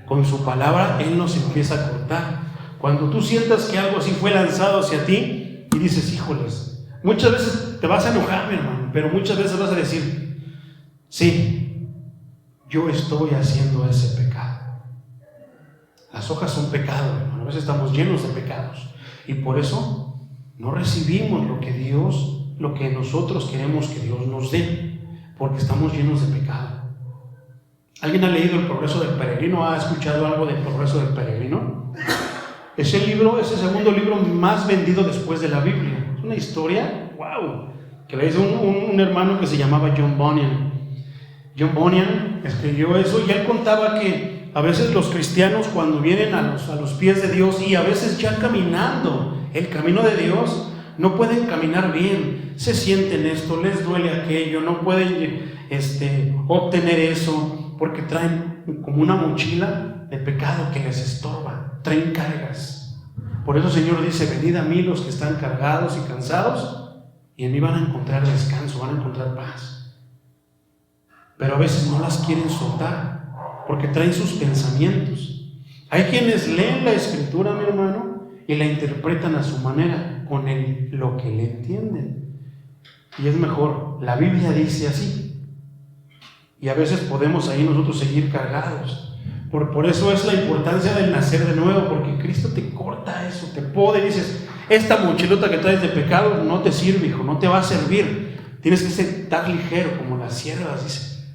Con su palabra Él nos empieza a cortar. Cuando tú sientas que algo así fue lanzado hacia ti y dices: híjoles, muchas veces te vas a enojar, mi hermano, pero muchas veces vas a decir: sí, yo estoy haciendo ese pecado. Las hojas son pecado, hermano. A veces estamos llenos de pecados y por eso no recibimos lo que nosotros queremos que Dios nos dé, porque estamos llenos de pecado. ¿Alguien ha leído El progreso del peregrino? ¿Ha escuchado algo del progreso del peregrino? Ese libro es el segundo libro más vendido después de la Biblia. Es una historia wow, que le dice un hermano que se llamaba John Bunyan. John Bunyan escribió eso y él contaba que a veces los cristianos cuando vienen a los pies de Dios y a veces ya caminando el camino de Dios, no pueden caminar bien, se sienten esto, les duele aquello, no pueden obtener eso, porque traen como una mochila de pecado que les estorba, traen cargas. Por eso el Señor dice: venid a mí los que están cargados y cansados, y en mí van a encontrar descanso, van a encontrar paz. Pero a veces no las quieren soltar, porque traen sus pensamientos. Hay quienes leen la Escritura, mi hermano, y la interpretan a su manera, con lo que le entienden. Y es mejor, la Biblia dice así. Y a veces podemos ahí nosotros seguir cargados. Por eso es la importancia del nacer de nuevo, porque Cristo te corta eso, te poda y dices: esta mochilota que traes de pecado no te sirve, hijo, no te va a servir. Tienes que estar ligero como las siervas, dice,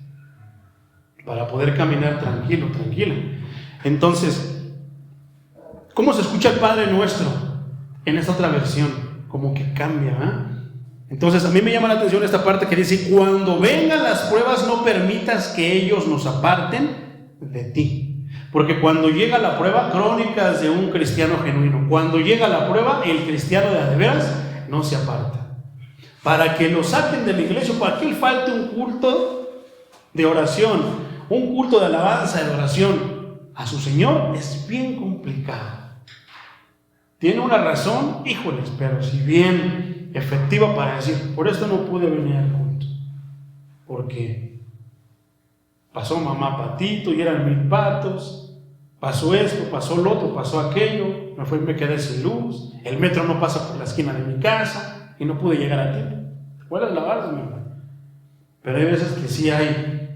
para poder caminar tranquilo, tranquila. Entonces, ¿cómo se escucha el Padre Nuestro en esta otra versión? Como que cambia, ¿eh? Entonces a mí me llama la atención esta parte que dice: cuando vengan las pruebas, no permitas que ellos nos aparten de ti. Porque cuando llega la prueba, Crónicas de un cristiano genuino, cuando llega la prueba, el cristiano de veras no se aparta. Para que lo saquen de la iglesia, para que falte un culto de oración, un culto de alabanza, de oración a su Señor, es bien complicado. Tiene una razón, híjoles, pero si bien efectiva para decir: por esto no pude venir al culto, porque pasó mamá Patito y eran 1000 patos, pasó esto, pasó lo otro, pasó aquello, me quedé sin luz, el metro no pasa por la esquina de mi casa y no pude llegar a tiempo. ¿Puedes lavarse, mi hermano? Pero hay veces que sí hay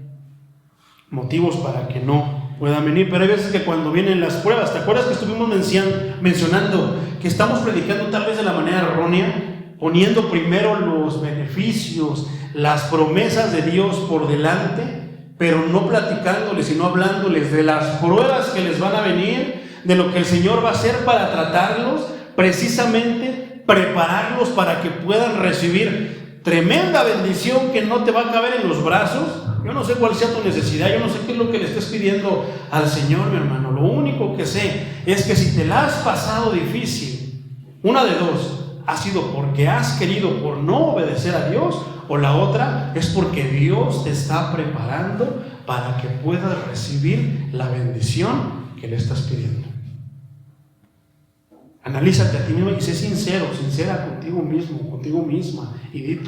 motivos para que no puedan venir, pero hay veces que cuando vienen las pruebas, ¿te acuerdas que estuvimos mencionando que estamos predicando tal vez de la manera errónea, poniendo primero los beneficios, las promesas de Dios por delante, pero no platicándoles, sino hablándoles de las pruebas que les van a venir, de lo que el Señor va a hacer para tratarlos, precisamente prepararlos para que puedan recibir tremenda bendición que no te va a caber en los brazos? Yo no sé cuál sea tu necesidad, yo no sé qué es lo que le estés pidiendo al Señor, mi hermano. Lo único que sé es que si te la has pasado difícil, una de dos: ha sido porque has querido por no obedecer a Dios, o la otra es porque Dios te está preparando para que puedas recibir la bendición que le estás pidiendo. Analízate a ti mismo y sé sincero, sincera contigo mismo, contigo misma, y di: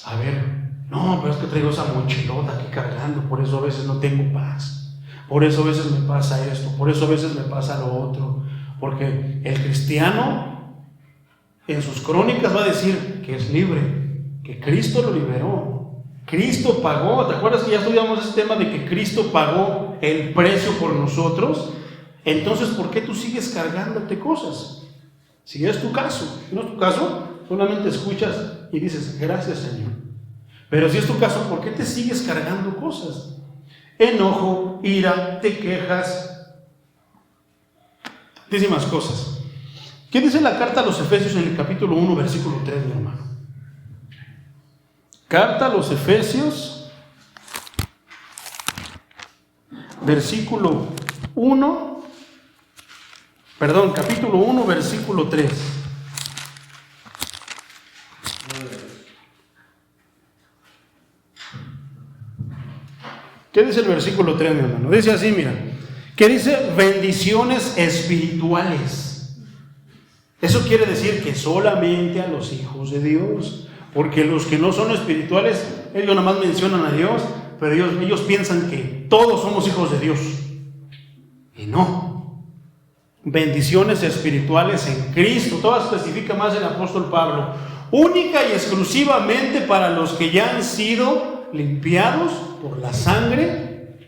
a ver, no, pero es que traigo esa mochilota aquí cargando, por eso a veces no tengo paz, por eso a veces me pasa esto, por eso a veces me pasa lo otro. Porque el cristiano en sus crónicas va a decir que es libre, que Cristo lo liberó, Cristo pagó. ¿Te acuerdas que ya estudiamos ese tema de que Cristo pagó el precio por nosotros? Entonces, ¿por qué tú sigues cargándote cosas? Si es tu caso. Si no es tu caso, solamente escuchas y dices: gracias, Señor. Pero si es tu caso, ¿por qué te sigues cargando cosas? Enojo, ira, te quejas, muchísimas cosas. ¿Qué dice la carta a los Efesios en el capítulo 1, versículo 3, mi hermano? Carta a los Efesios, capítulo 1, versículo 3. ¿Qué dice el versículo 3, mi hermano? Dice así, mira, que dice: bendiciones espirituales. Eso quiere decir que solamente a los hijos de Dios, porque los que no son espirituales, ellos nada más mencionan a Dios, pero ellos piensan que todos somos hijos de Dios, y no. Bendiciones espirituales en Cristo, todo especifica más el apóstol Pablo, única y exclusivamente para los que ya han sido limpiados por la sangre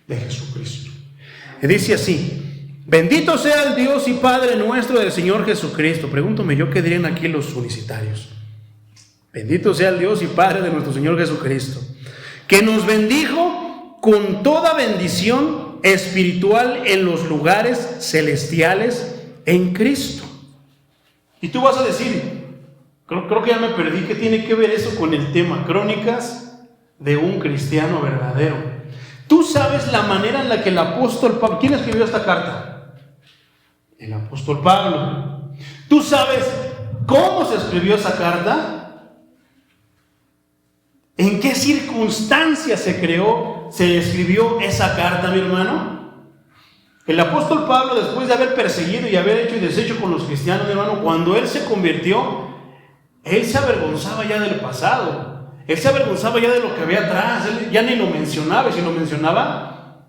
de Jesucristo. Y dice así: bendito sea el Dios y Padre nuestro del Señor Jesucristo. Pregúntame yo, ¿qué dirían aquí los unicitarios? Bendito sea el Dios y Padre de nuestro Señor Jesucristo, que nos bendijo con toda bendición espiritual en los lugares celestiales en Cristo. Y tú vas a decir: Creo que ya me perdí. ¿Qué tiene que ver eso con el tema? Crónicas de un cristiano verdadero. Tú sabes la manera en la que el apóstol Pablo... ¿Quién escribió esta carta? El apóstol Pablo. ¿Tú sabes cómo se escribió esa carta? ¿En qué circunstancias se escribió esa carta, mi hermano? El apóstol Pablo, después de haber perseguido y haber hecho y deshecho con los cristianos, mi hermano, cuando él se convirtió, él se avergonzaba ya del pasado. Él se avergonzaba ya de lo que había atrás. Él ya ni lo mencionaba. Y si lo mencionaba,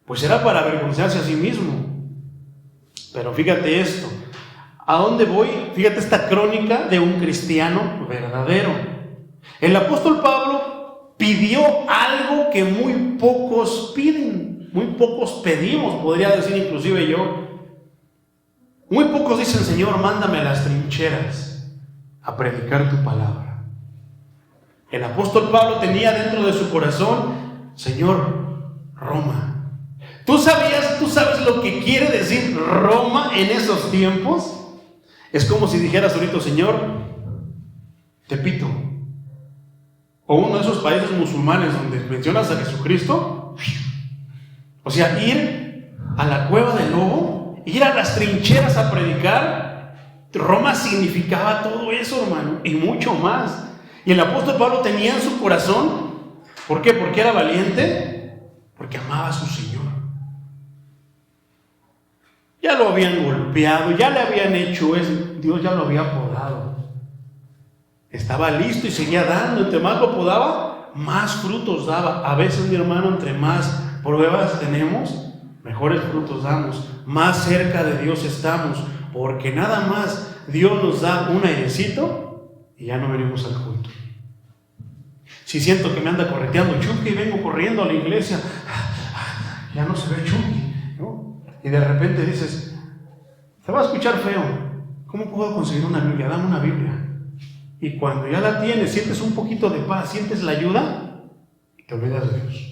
pues era para avergonzarse a sí mismo. Pero fíjate esto. ¿A dónde voy? Fíjate esta crónica de un cristiano verdadero. El apóstol Pablo pidió algo que muy pocos piden. Muy pocos pedimos, podría decir inclusive yo. Muy pocos dicen: Señor, mándame a las trincheras a predicar tu palabra. El apóstol Pablo tenía dentro de su corazón: Señor, Roma. ¿Tú sabes lo que quiere decir Roma en esos tiempos? Es como si dijeras ahorita: Señor, Tepito, o uno de esos países musulmanes donde mencionas a Jesucristo. O sea, ir a la cueva del lobo, ir a las trincheras a predicar. Roma significaba todo eso, hermano, y mucho más. Y el apóstol Pablo tenía en su corazón, ¿por qué? Porque era valiente, porque amaba a su Señor. Ya lo habían golpeado, ya le habían hecho eso, Dios ya lo había podado. Estaba listo y seguía dando. Entre más lo podaba, más frutos daba. A veces, mi hermano, entre más pruebas tenemos, mejores frutos damos, más cerca de Dios estamos, porque nada más Dios nos da un airecito y ya no venimos al culto. Si siento que me anda correteando Chucky y vengo corriendo a la iglesia, ya no se ve Chucky, ¿no? Y de repente dices: se va a escuchar feo, ¿cómo puedo conseguir una Biblia? Dame una Biblia. Y cuando ya la tienes, sientes un poquito de paz, sientes la ayuda, te olvidas de Dios.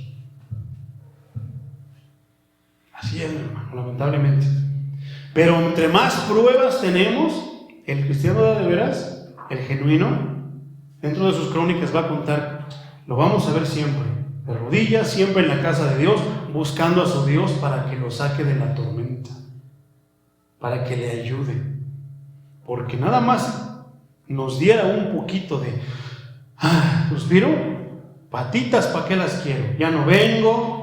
Así es, hermano, lamentablemente. Pero entre más pruebas tenemos, el cristiano de veras, el genuino, dentro de sus crónicas va a contar, lo vamos a ver siempre, de rodillas, siempre en la casa de Dios, buscando a su Dios para que lo saque de la tormenta, para que le ayude. Porque nada más nos diera un poquito de suspiro, patitas, ¿para qué las quiero? Ya no vengo.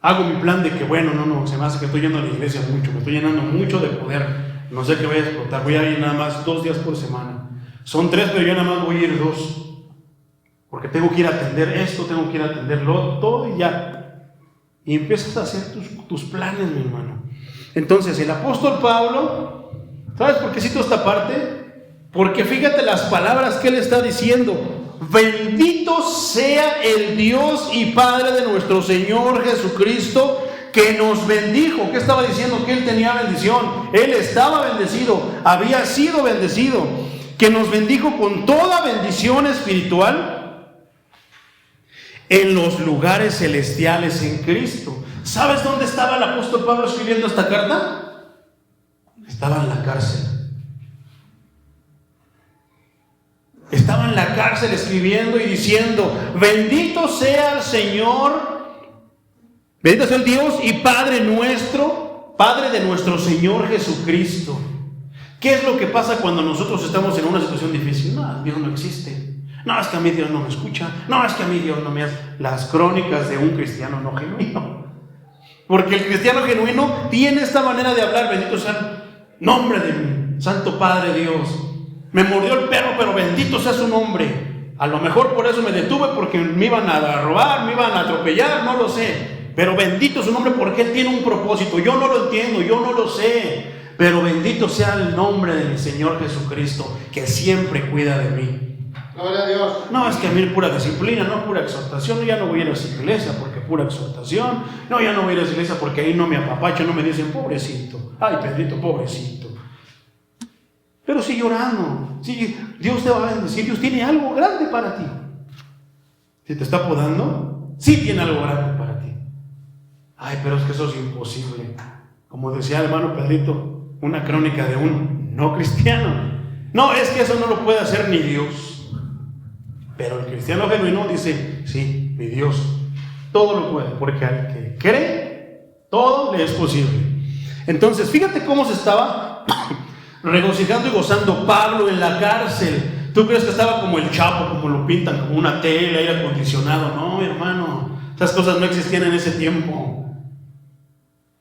Hago mi plan de que, bueno, no, se me hace que estoy yendo a la iglesia mucho, me estoy llenando mucho de poder, no sé qué voy a explotar, voy a ir nada más 2 días por semana. Son 3, pero yo nada más voy a ir 2, porque tengo que ir a atender esto, tengo que ir a atenderlo, todo y ya. Y empiezas a hacer tus planes, mi hermano. Entonces, el apóstol Pablo, ¿sabes por qué cito esta parte? Porque fíjate las palabras que él está diciendo. Bendito sea el Dios y Padre de nuestro Señor Jesucristo, que nos bendijo. ¿Qué estaba diciendo? Que él tenía bendición. Él estaba bendecido, había sido bendecido. Que nos bendijo con toda bendición espiritual en los lugares celestiales en Cristo. ¿Sabes dónde estaba el apóstol Pablo escribiendo esta carta? Estaba en la cárcel. Estaba en la cárcel escribiendo y diciendo: bendito sea el Señor, bendito sea el Dios y Padre nuestro, Padre de nuestro Señor Jesucristo. ¿Qué es lo que pasa cuando nosotros estamos en una situación difícil? No, Dios no existe. No, es que a mí Dios no me escucha. No, es que a mí Dios no me hace. Las crónicas de un cristiano no genuino. Porque el cristiano genuino tiene esta manera de hablar: bendito sea el nombre de mi Santo Padre Dios. Me mordió el perro, pero bendito sea su nombre. A lo mejor por eso me detuve, porque me iban a robar, me iban a atropellar, no lo sé. Pero bendito su nombre, porque Él tiene un propósito. Yo no lo entiendo, yo no lo sé. Pero bendito sea el nombre de mi Señor Jesucristo, que siempre cuida de mí. Gloria a Dios. No, es que a mí pura disciplina, no pura exhortación. Ya no voy a ir a esa iglesia porque pura exhortación. No, ya no voy a ir a esa iglesia porque ahí no me apapacho, no me dicen pobrecito. Ay, Pedrito, pobrecito. Pero sigue orando. Sí, Dios te va a bendecir. Dios tiene algo grande para ti. Si te está podando, sí tiene algo grande para ti. Ay, pero es que eso es imposible. Como decía el hermano Pedrito, una crónica de un no cristiano. No, es que eso no lo puede hacer ni Dios. Pero el cristiano genuino dice, sí, mi Dios todo lo puede, porque al que cree, todo le es posible. Entonces, fíjate cómo se estaba regocijando y gozando Pablo en la cárcel. ¿Tú crees que estaba como el Chapo, como lo pintan, como una tele, aire acondicionado? No, hermano, esas cosas no existían en ese tiempo.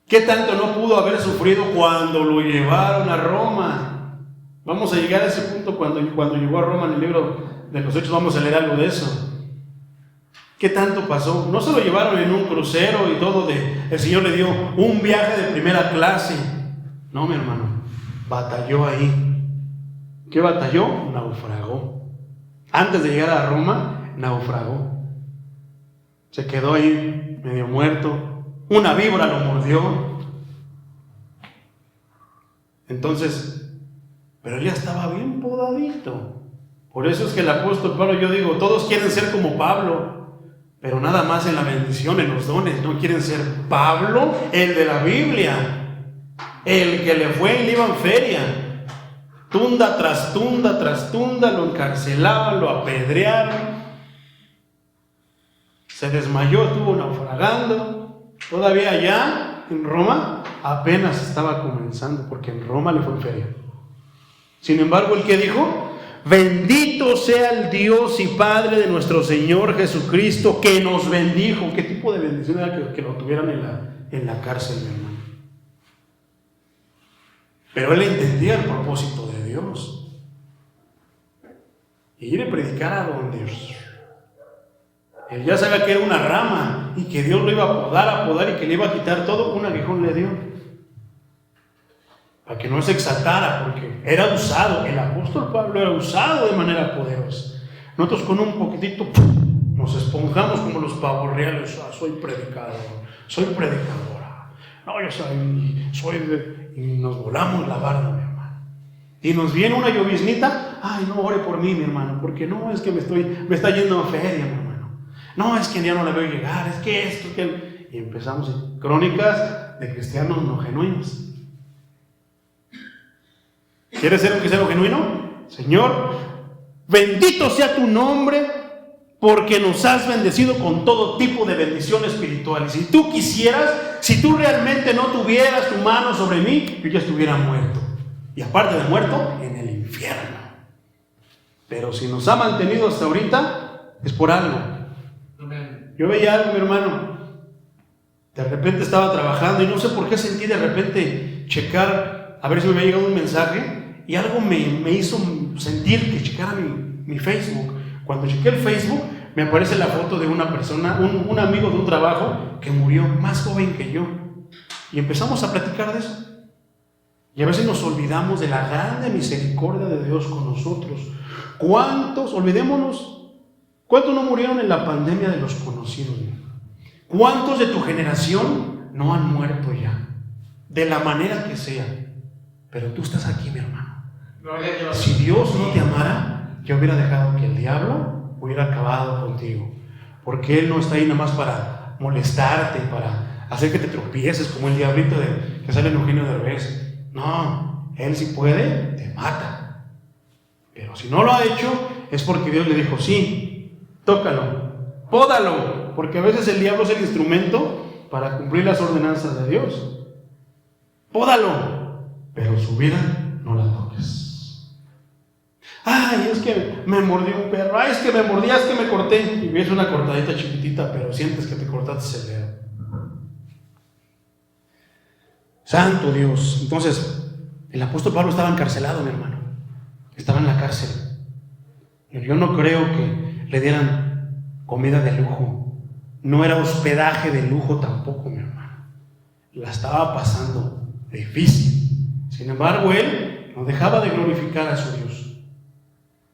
¿Qué tanto no pudo haber sufrido cuando lo llevaron a Roma? Vamos a llegar a ese punto cuando llegó a Roma. En el libro de los Hechos vamos a leer algo de eso. ¿Qué tanto pasó? No se lo llevaron en un crucero y todo el Señor le dio un viaje de primera clase. No, mi hermano, batalló ahí. ¿Qué batalló? Naufragó. Antes de llegar a Roma, naufragó. Se quedó ahí medio muerto. Una víbora lo mordió. Entonces, pero él ya estaba bien podadito. Por eso es que el apóstol Pablo, yo digo, todos quieren ser como Pablo, pero nada más en la bendición, en los dones. No quieren ser Pablo, el de la Biblia, el que le fue y le iba en feria. Tunda tras tunda tras tunda, lo encarcelaban, lo apedrearon. Se desmayó, estuvo naufragando. Todavía allá en Roma apenas estaba comenzando, porque en Roma le fue en feria. Sin embargo, ¿el qué dijo? Bendito sea el Dios y Padre de nuestro Señor Jesucristo, que nos bendijo. ¿Qué tipo de bendición era que lo tuvieran en la cárcel, mi hermano? Pero él entendía el propósito de Dios. Y ir a predicar a donde él ya sabía que era una rama y que Dios lo iba a podar y que le iba a quitar todo. Un aguijón le dio para que no se exaltara, porque era usado. El apóstol Pablo era usado de manera poderosa. Nosotros con un poquitito nos esponjamos como los pavos reales. Soy predicador, soy predicadora. No, yo y nos volamos la barda, mi hermano. Y nos viene una lloviznita. Ay, no, ore por mí, mi hermano, porque no, es que me está yendo a feria, mi hermano. No, es que ya no la veo llegar, es que esto, que... Y empezamos en crónicas de cristianos no genuinos. ¿Quieres ser un cristiano genuino? Señor, bendito sea tu nombre, porque nos has bendecido con todo tipo de bendición espiritual. Y si tú quisieras, si tú realmente no tuvieras tu mano sobre mí, yo ya estuviera muerto. Y aparte de muerto, en el infierno. Pero si nos ha mantenido hasta ahorita, es por algo. Yo veía algo, mi hermano. De repente estaba trabajando y no sé por qué sentí de repente checar, a ver si me había llegado un mensaje, y algo me hizo sentir que checara mi Facebook. Cuando chequé el Facebook, me aparece la foto de una persona, un amigo de un trabajo que murió, más joven que yo. Y empezamos a platicar de eso. Y a veces nos olvidamos de la grande misericordia de Dios con nosotros. ¿Cuántos no murieron en la pandemia de los conocidos? ¿Cuántos de tu generación no han muerto ya? De la manera que sea. Pero tú estás aquí, mi hermano. Si Dios no te amara, yo hubiera dejado que el diablo hubiera acabado contigo. Porque Él no está ahí nada más para molestarte, para hacer que te tropieces como el diablito que sale en Eugenio Derbez. No, Él si puede, te mata. Pero si no lo ha hecho, es porque Dios le dijo, sí, tócalo, pódalo, porque a veces el diablo es el instrumento para cumplir las ordenanzas de Dios. Pódalo, pero su vida no la toques. Ay, es que me mordió un perro. Ay, es que me mordí, es que me corté. Y ves una cortadita chiquitita, pero sientes que te cortaste el dedo. Santo Dios. Entonces, el apóstol Pablo estaba encarcelado, mi hermano. Estaba en la cárcel. Yo no creo que le dieran comida de lujo. No era hospedaje de lujo tampoco, mi hermano. La estaba pasando difícil. Sin embargo, él no dejaba de glorificar a su Dios.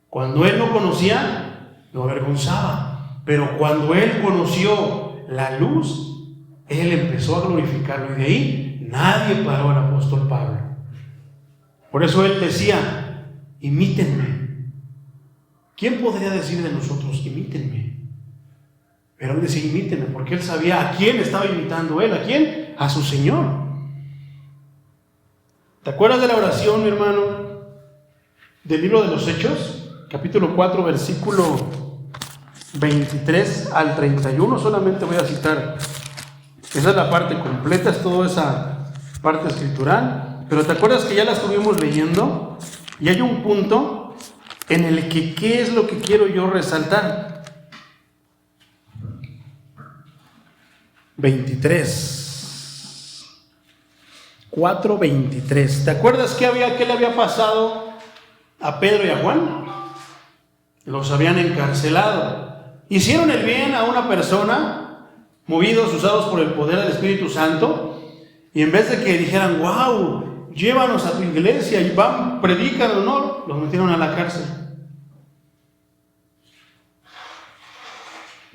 Cuando él no conocía, lo avergonzaba. Pero cuando él conoció la luz, él empezó a glorificarlo. Y de ahí nadie paró al apóstol Pablo. Por eso él decía, imítenme. ¿Quién podría decir de nosotros, imítenme? Pero él decía, imítenme, porque él sabía a quién estaba imitando él. ¿A quién? A su Señor. ¿Te acuerdas de la oración, mi hermano? del libro de los Hechos, capítulo 4, versículo 23 al 31. Solamente voy a citar. Esa es la parte completa, es toda esa parte escritural. Pero ¿te acuerdas que ya la estuvimos leyendo? Y hay un punto en el que, ¿qué es lo que quiero yo resaltar? 4:23. ¿Te acuerdas qué le había pasado a Pedro y a Juan? Los habían encarcelado. Hicieron el bien a una persona, movidos, usados por el poder del Espíritu Santo, y en vez de que dijeran, wow, llévanos a tu iglesia y van, predícanos, no, los metieron a la cárcel.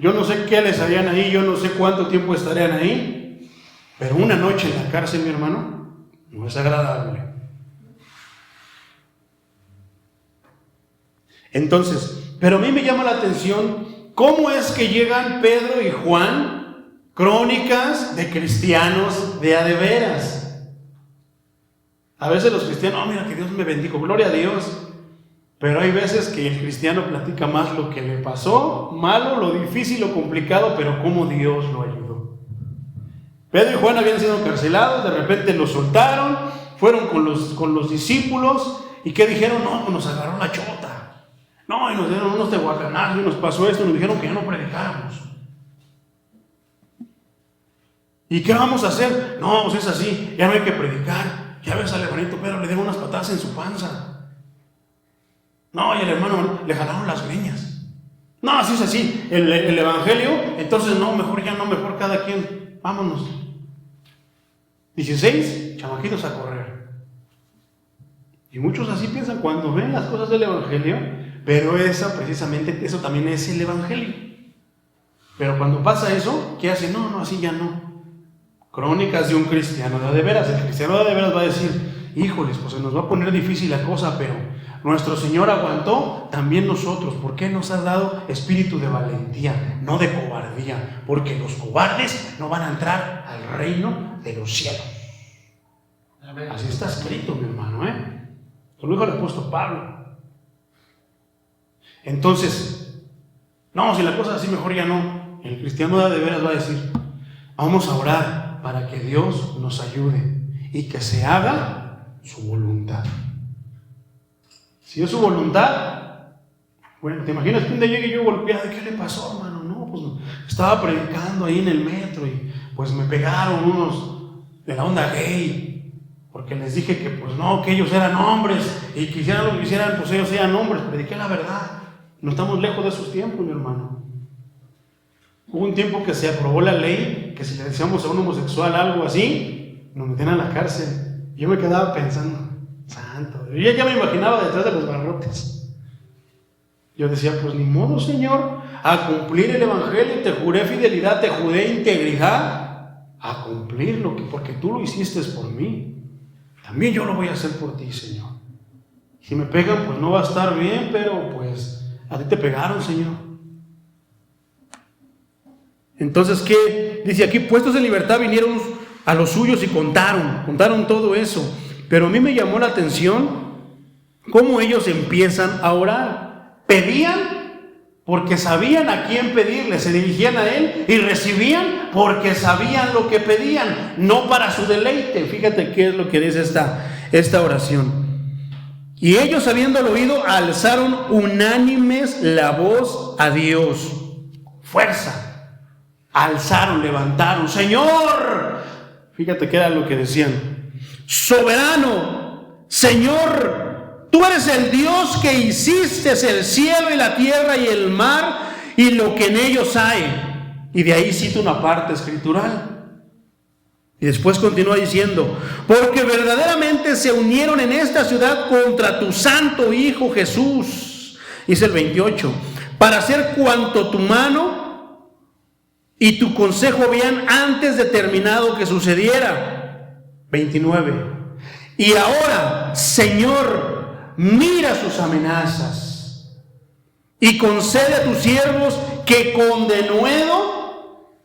Yo no sé qué les harían ahí, yo no sé cuánto tiempo estarían ahí, pero una noche en la cárcel, mi hermano, no es agradable. Entonces, pero a mí me llama la atención cómo es que llegan Pedro y Juan, crónicas de cristianos de a de veras. A veces los cristianos, mira que Dios me bendijo, gloria a Dios. Pero hay veces que el cristiano platica más lo que le pasó, malo, lo difícil, lo complicado, pero cómo Dios lo ayudó. Pedro y Juan habían sido encarcelados, de repente los soltaron, fueron con los discípulos, y ¿qué dijeron? No, pues nos agarró la chota. No, y nos dieron unos tehuacanazos, y nos pasó esto, y nos dijeron que ya no predicáramos. ¿Y qué vamos a hacer? No, pues es así, ya no hay que predicar. Ya ves al hermanito Pedro, le dieron unas patadas en su panza. No, y el hermano le jalaron las greñas. No, así es así, el evangelio, entonces no, mejor ya no, mejor cada quien, vámonos. 16 chamaquitos a correr. Y muchos así piensan cuando ven las cosas del evangelio, pero precisamente, eso también es el evangelio. Pero cuando pasa eso, ¿qué hacen? No, así ya no. Crónicas de un cristiano de veras. El cristiano de veras va a decir, híjoles, pues se nos va a poner difícil la cosa, pero nuestro Señor aguantó, también nosotros. ¿Por qué nos has dado espíritu de valentía, no de cobardía? Porque los cobardes no van a entrar al reino de los cielos. Amén. Así está escrito, mi hermano, Lo dijo el apóstol Pablo. Entonces, no, si la cosa es así, mejor ya no. El cristiano de veras va a decir, vamos a orar para que Dios nos ayude y que se haga su voluntad. Si es su voluntad, bueno, ¿te imaginas que un día llegue yo golpeado? ¿Qué le pasó, hermano? No, pues estaba predicando ahí en el metro y pues me pegaron unos de la onda gay, porque les dije que pues no, que ellos eran hombres y que hicieran lo que hicieran, pues ellos eran hombres. Prediqué la verdad. No estamos lejos de esos tiempos, mi hermano. Hubo un tiempo que se aprobó la ley que si le decíamos a un homosexual algo así, nos metían a la cárcel. Y yo me quedaba pensando, santo, yo ya me imaginaba detrás de los barrotes. Yo decía, pues ni modo, Señor, a cumplir el evangelio, te juré fidelidad, te juré integridad, a cumplirlo, porque tú lo hiciste por mí, también yo lo voy a hacer por ti, Señor. Si me pegan, pues no va a estar bien, pero pues a ti te pegaron, Señor. Entonces, ¿qué dice aquí? Puestos en libertad vinieron a los suyos y contaron todo eso. Pero a mí me llamó la atención cómo ellos empiezan a orar. Pedían porque sabían a quién pedirle, se dirigían a Él, y recibían porque sabían lo que pedían, no para su deleite. Fíjate qué es lo que dice esta oración. Y ellos, habiéndolo oído, alzaron unánimes la voz a Dios. Fuerza. Alzaron, levantaron. Señor, fíjate qué era lo que decían. Soberano, Señor, tú eres el Dios que hiciste el cielo y la tierra y el mar y lo que en ellos hay. Y de ahí cita una parte escritural. Y después continúa diciendo, porque verdaderamente se unieron en esta ciudad contra tu santo Hijo Jesús. Dice el 28, para hacer cuanto tu mano y tu consejo habían antes determinado que sucediera. 29. Y ahora, Señor, mira sus amenazas y concede a tus siervos que con denuedo,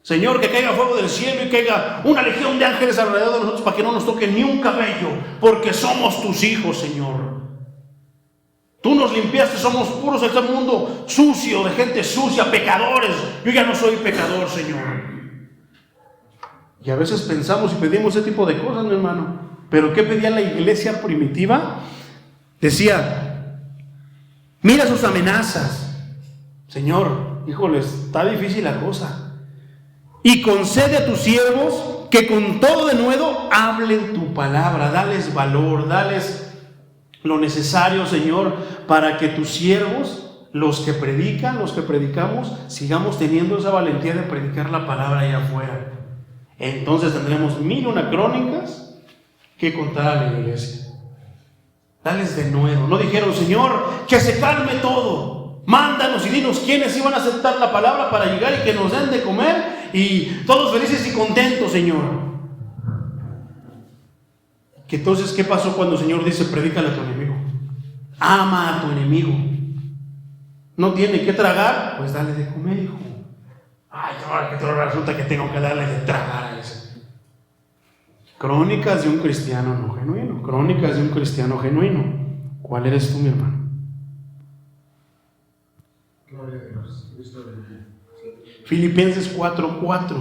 Señor, que caiga fuego del cielo y caiga una legión de ángeles alrededor de nosotros para que no nos toque ni un cabello, porque somos tus hijos, Señor. Tú nos limpiaste, somos puros, este mundo sucio, de gente sucia, pecadores. Yo ya no soy pecador, Señor. Y a veces pensamos y pedimos ese tipo de cosas, mi hermano. Pero ¿qué pedía la iglesia primitiva? Decía, mira sus amenazas. Señor, híjoles, está difícil la cosa. Y concede a tus siervos que con todo denuedo hablen tu palabra. Dales valor, dales lo necesario, Señor, para que tus siervos, los que predican, los que predicamos, sigamos teniendo esa valentía de predicar la palabra allá afuera. Entonces tendremos 1001 crónicas que contar a la iglesia. Dales de nuevo. No dijeron, Señor, que se calme todo. Mándanos y dinos quiénes iban a aceptar la palabra para llegar y que nos den de comer y todos felices y contentos, Señor. Que entonces, ¿qué pasó cuando el Señor dice, predícale a tu enemigo? Ama a tu enemigo. ¿No tiene que tragar? Pues dale de comer, hijo. Ay, ahora que resulta que tengo que darle de tragar a ese. Crónicas de un cristiano no genuino. Crónicas de un cristiano genuino. ¿Cuál eres tú, mi hermano? Gloria a Dios. Filipenses 4:4.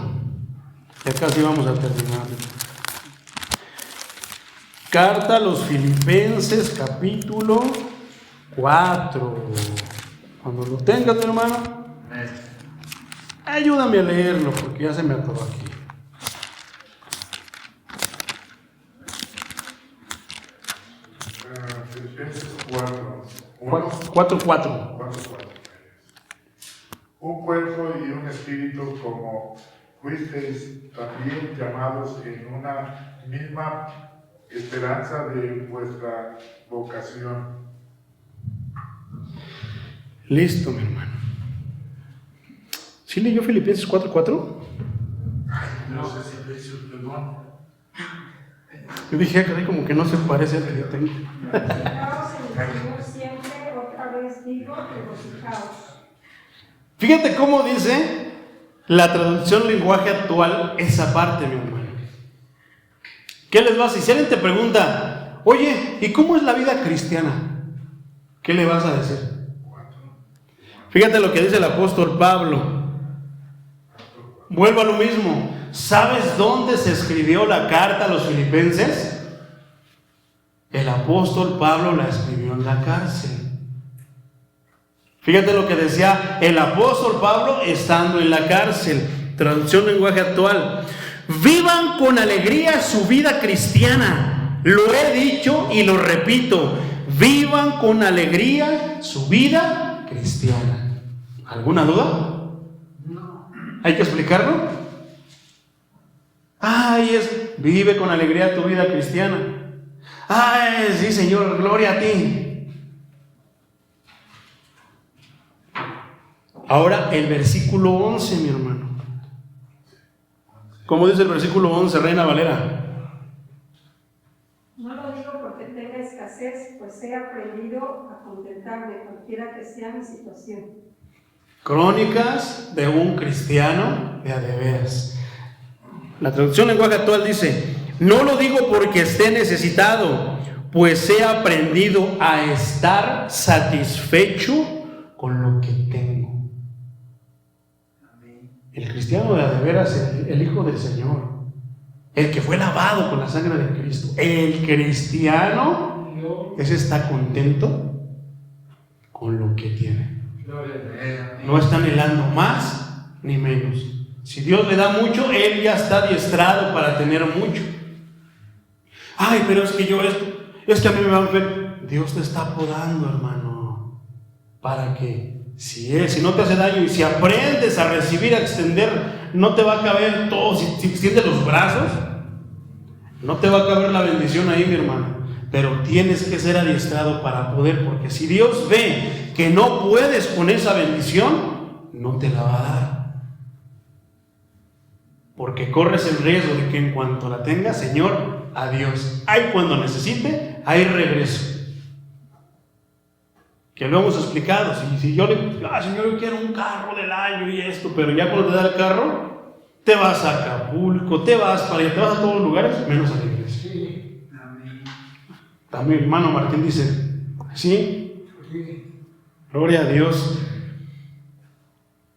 Ya casi vamos a terminar. Carta a los Filipenses, capítulo 4. Cuando lo tengas, mi hermano, ayúdame a leerlo porque ya se me atoró aquí. Filipenses 4. 4:4. Un cuerpo y un espíritu, como fuisteis también llamados en una misma esperanza de vuestra vocación. Listo, mi hermano. ¿Sí leyó Filipenses 4:4? No sé si le hizo perdón. Yo dije que como que no se parece al que yo tengo. Regocijaos en el Señor siempre, otra vez digo, regocijaos. Fíjate cómo dice la traducción lenguaje actual esa parte, mi hermano. ¿Qué les vas a decir? Si alguien te pregunta, oye, ¿y cómo es la vida cristiana? ¿Qué le vas a decir? Fíjate lo que dice el apóstol Pablo. Vuelvo a lo mismo. ¿Sabes dónde se escribió la carta a los filipenses? El apóstol Pablo la escribió en la cárcel. Fíjate lo que decía el apóstol Pablo estando en la cárcel. Traducción lenguaje actual. Vivan con alegría su vida cristiana. Lo he dicho y lo repito. Vivan con alegría su vida cristiana. ¿Alguna duda? No. ¿Hay que explicarlo? Ay, vive con alegría tu vida cristiana. Ay, sí, Señor, gloria a ti. Ahora el versículo 11, mi hermano. ¿Cómo dice el versículo 11, Reina Valera? No lo digo porque tenga escasez, pues he aprendido a contentarme, cualquiera que sea mi situación. Crónicas de un cristiano de a de veras. La traducción lenguaje actual dice, no lo digo porque esté necesitado, pues he aprendido a estar satisfecho con lo que tengo. El cristiano de a de veras, el Hijo del Señor, el que fue lavado con la sangre de Cristo, el cristiano, ese está contento con lo que tiene. No está anhelando más ni menos. Si Dios le da mucho, él ya está adiestrado para tener mucho. Ay, pero es que es que a mí me va a ver. Dios te está podando, hermano, para que si no te hace daño y si aprendes a recibir, a extender, no te va a caber todo. Si extiendes los brazos, no te va a caber la bendición ahí, mi hermano. Pero tienes que ser adiestrado para poder, porque si Dios ve que no puedes con esa bendición, no te la va a dar. Porque corres el riesgo de que en cuanto la tengas, Señor, adiós. Ahí cuando necesite, ahí regreso. Que lo hemos explicado. Si yo le digo, Señor, yo quiero un carro del año y esto, pero ya cuando te da el carro, te vas a Acapulco, te vas para allá, te vas a todos los lugares, menos a la iglesia. Sí. También hermano Martín dice, ¿sí? Gloria a Dios.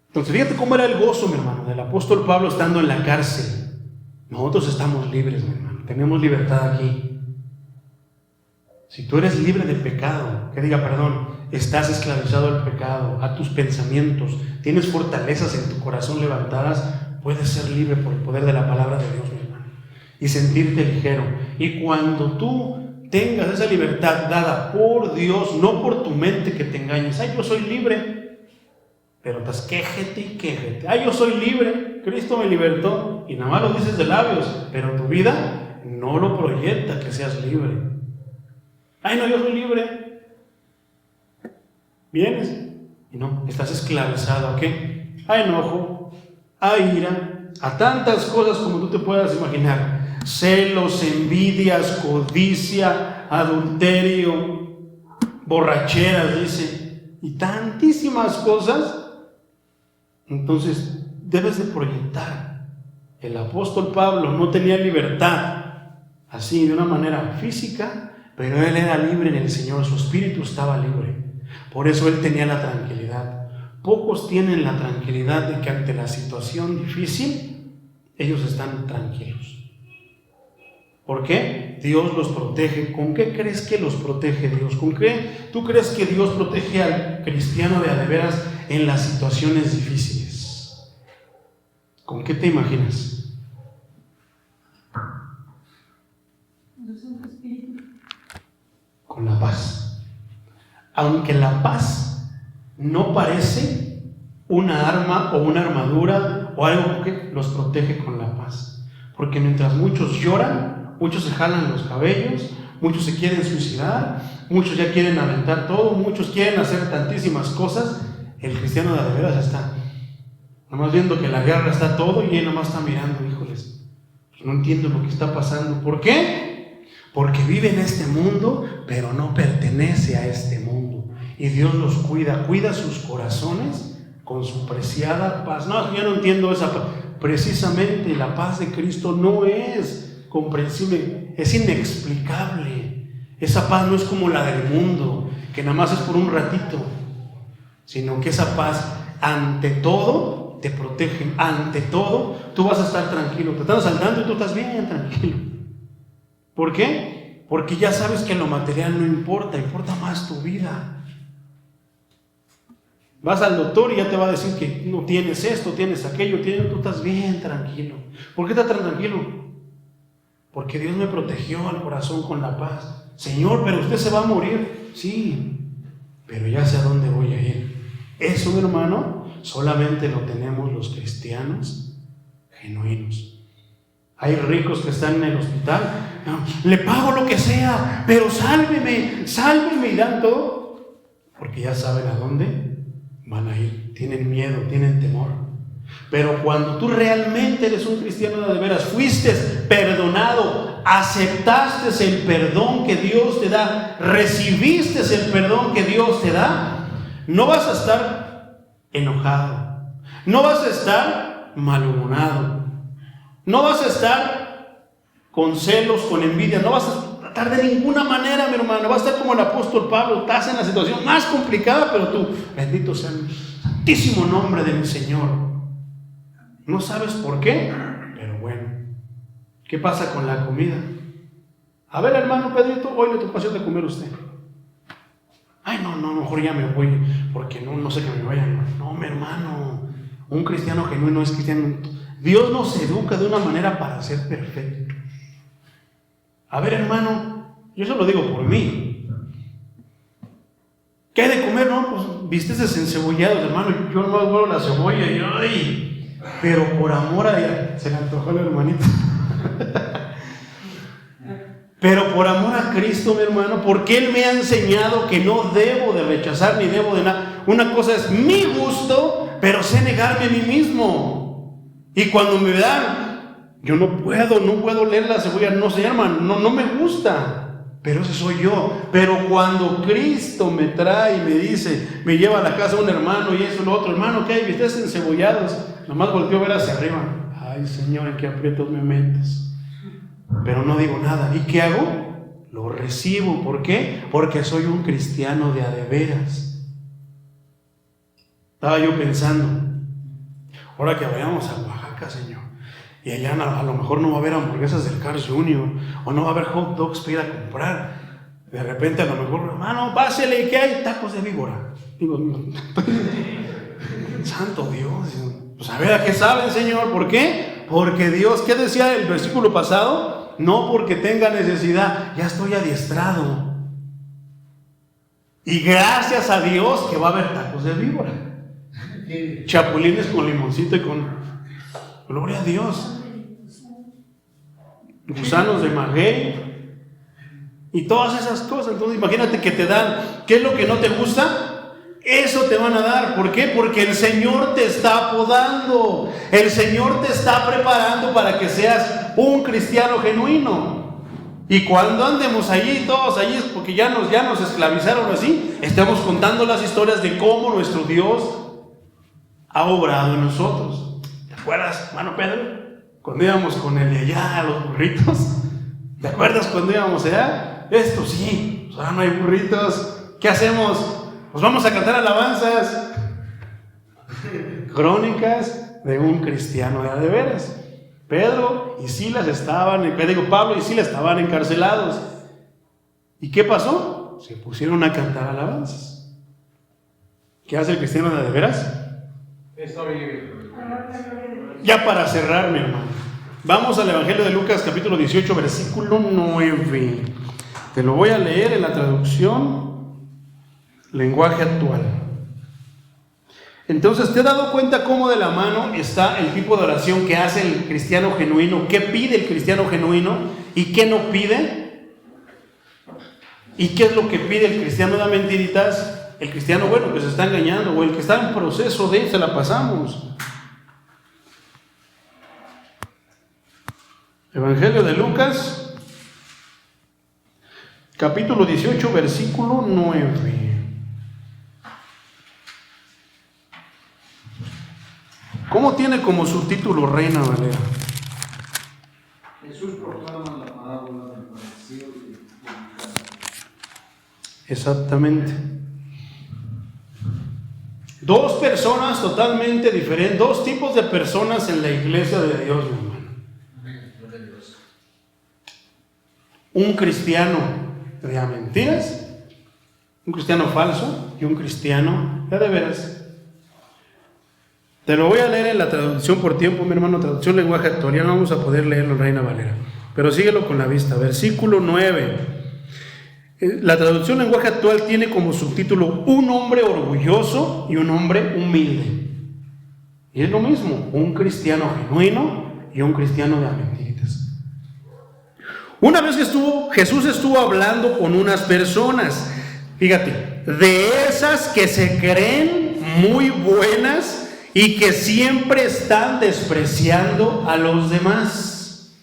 Entonces, fíjate cómo era el gozo, mi hermano, del apóstol Pablo estando en la cárcel. Nosotros estamos libres, mi hermano. Tenemos libertad aquí. Si tú eres libre de pecado, estás esclavizado al pecado, a tus pensamientos, tienes fortalezas en tu corazón levantadas, puedes ser libre por el poder de la palabra de Dios, mi hermano, y sentirte ligero. Y cuando tú tengas esa libertad dada por Dios, no por tu mente que te engañes, yo soy libre, pero estás quéjate y quéjate, yo soy libre, Cristo me libertó, y nada más lo dices de labios, pero tu vida no lo proyecta que seas libre. No, yo soy libre. Vienes y no, estás esclavizado ¿a qué? A enojo, a ira, a tantas cosas como tú te puedas imaginar. Celos, envidias, codicia, adulterio, borracheras, dice, y tantísimas cosas. Entonces debes de proyectar. El apóstol Pablo no tenía libertad así de una manera física, pero él era libre en el Señor, su espíritu estaba libre. Por eso él tenía la tranquilidad. Pocos tienen la tranquilidad de que ante la situación difícil, ellos están tranquilos. ¿Por qué? Dios los protege. ¿Con qué crees que los protege Dios? ¿Con qué tú crees que Dios protege al cristiano de veras en las situaciones difíciles? ¿Con qué te imaginas? Con la paz. Aunque la paz no parece una arma o una armadura o algo que los protege con la paz. Porque mientras muchos lloran, muchos se jalan los cabellos, muchos se quieren suicidar, muchos ya quieren aventar todo, muchos quieren hacer tantísimas cosas, el cristiano de veras está nomás viendo que la guerra está todo y él nomás está mirando, híjoles, no entiendo lo que está pasando. ¿Por qué? Porque vive en este mundo, pero no pertenece a este mundo. Y Dios los cuida sus corazones con su preciada paz. No, yo no entiendo esa paz. Precisamente la paz de Cristo no es comprensible, es inexplicable. Esa paz no es como la del mundo, que nada más es por un ratito, sino que esa paz, ante todo, te protege. Ante todo, tú vas a estar tranquilo. Te están asaltando y tú estás bien tranquilo. ¿Por qué? Porque ya sabes que lo material no importa, importa más tu vida. Vas al doctor y ya te va a decir que no tienes esto, tienes aquello, tú estás bien tranquilo. ¿Por qué estás tan tranquilo? Porque Dios me protegió al corazón con la paz. Señor, pero usted se va a morir. Sí, pero ya sé a dónde voy a ir. Eso, mi hermano, solamente lo tenemos los cristianos genuinos. Hay ricos que están en el hospital, le pago lo que sea, pero sálveme, y dan todo, porque ya saben a dónde van a ir, tienen miedo, tienen temor. Pero cuando tú realmente eres un cristiano de veras, fuiste perdonado, aceptaste el perdón que Dios te da, recibiste el perdón que Dios te da, no vas a estar enojado, no vas a estar malhumorado, no vas a estar con celos, con envidia, no vas a tratar de ninguna manera, mi hermano. Vas a estar como el apóstol Pablo, estás en la situación más complicada, pero tú, bendito sea el santísimo nombre de mi Señor. No sabes por qué, pero bueno. ¿Qué pasa con la comida? A ver, hermano Pedrito, hoy le tocó hacer de comer a usted. No, mejor ya me voy, porque no sé que me vayan. No, mi hermano, un cristiano genuino es cristiano. Dios nos educa de una manera para ser perfectos. A ver, hermano, yo se lo digo por mí. ¿Qué hay de comer? No, pues vistes encebollados, hermano. Yo no me vuelvo la cebolla y ¡ay! Pero por amor a Dios, se le antojó el hermanito. Pero por amor a Cristo, mi hermano, porque Él me ha enseñado que no debo de rechazar ni debo de nada. Una cosa es mi gusto, pero sé negarme a mí mismo. Y cuando me dan, yo no puedo leer la cebolla, no sé, hermano, no me gusta, pero ese soy yo. Pero cuando Cristo me trae y me dice, me lleva a la casa un hermano y eso, lo otro, hermano, ¿qué hay? ¿Viste encebollados? Nomás volteo a ver hacia arriba. Ay, Señor, ¿en qué aprietos me metes? Pero no digo nada. ¿Y qué hago? Lo recibo. ¿Por qué? Porque soy un cristiano de a de veras. Estaba yo pensando, ahora que vayamos a Oaxaca, Señor, y allá a lo mejor no va a haber hamburguesas del Carl's Jr. o no va a haber hot dogs para ir a comprar. De repente a lo mejor, hermano, pásele, ¿qué hay? Tacos de víbora. Digo, santo Dios, pues a ver a qué saben, Señor. ¿Por qué? Porque Dios, ¿qué decía el versículo pasado? No porque tenga necesidad, ya estoy adiestrado. Y gracias a Dios que va a haber tacos de víbora, chapulines con limoncito y con... Gloria a Dios. Gusanos de maguey y todas esas cosas. Entonces imagínate que te dan, ¿qué es lo que no te gusta? Eso te van a dar. ¿Por qué? Porque el Señor te está podando. El Señor te está preparando para que seas un cristiano genuino. Y cuando andemos allí, todos allí, es porque ya nos esclavizaron así, estamos contando las historias de cómo nuestro Dios ha obrado en nosotros. ¿Te acuerdas, hermano Pedro? Cuando íbamos con él de allá a los burritos. ¿Te acuerdas cuando íbamos allá? Esto sí, pues ahora no hay burritos. ¿Qué hacemos? Pues vamos a cantar alabanzas. Crónicas de un cristiano de veras. Pedro y Silas Pablo y Silas estaban encarcelados. ¿Y qué pasó? Se pusieron a cantar alabanzas. ¿Qué hace el cristiano de veras? Ya para cerrar, mi hermano, vamos al Evangelio de Lucas, capítulo 18, versículo 9. Te lo voy a leer en la traducción lenguaje actual. Entonces, ¿te has dado cuenta cómo de la mano está el tipo de oración que hace el cristiano genuino? ¿Qué pide el cristiano genuino y qué no pide? ¿Y qué es lo que pide el cristiano de mentiritas? El cristiano, bueno, que se está engañando, o el que está en proceso de, se la pasamos. Evangelio de Lucas, capítulo 18, versículo 9. ¿Cómo tiene como subtítulo Reina Valera? Jesús proclama la parábola del fariseo y del publicano. Exactamente. Dos personas totalmente diferentes, dos tipos de personas en la iglesia de Dios, mi hermano. Un cristiano de mentiras, un cristiano falso y un cristiano de veras. Te lo voy a leer en la traducción por tiempo, mi hermano, traducción lenguaje actual. Ya no vamos a poder leerlo en Reina Valera, pero síguelo con la vista. Versículo 9. La traducción lenguaje actual tiene como subtítulo un hombre orgulloso y un hombre humilde. Y es lo mismo, un cristiano genuino y un cristiano de mentiritas. Una vez que Jesús estuvo hablando con unas personas, fíjate, de esas que se creen muy buenas y que siempre están despreciando a los demás.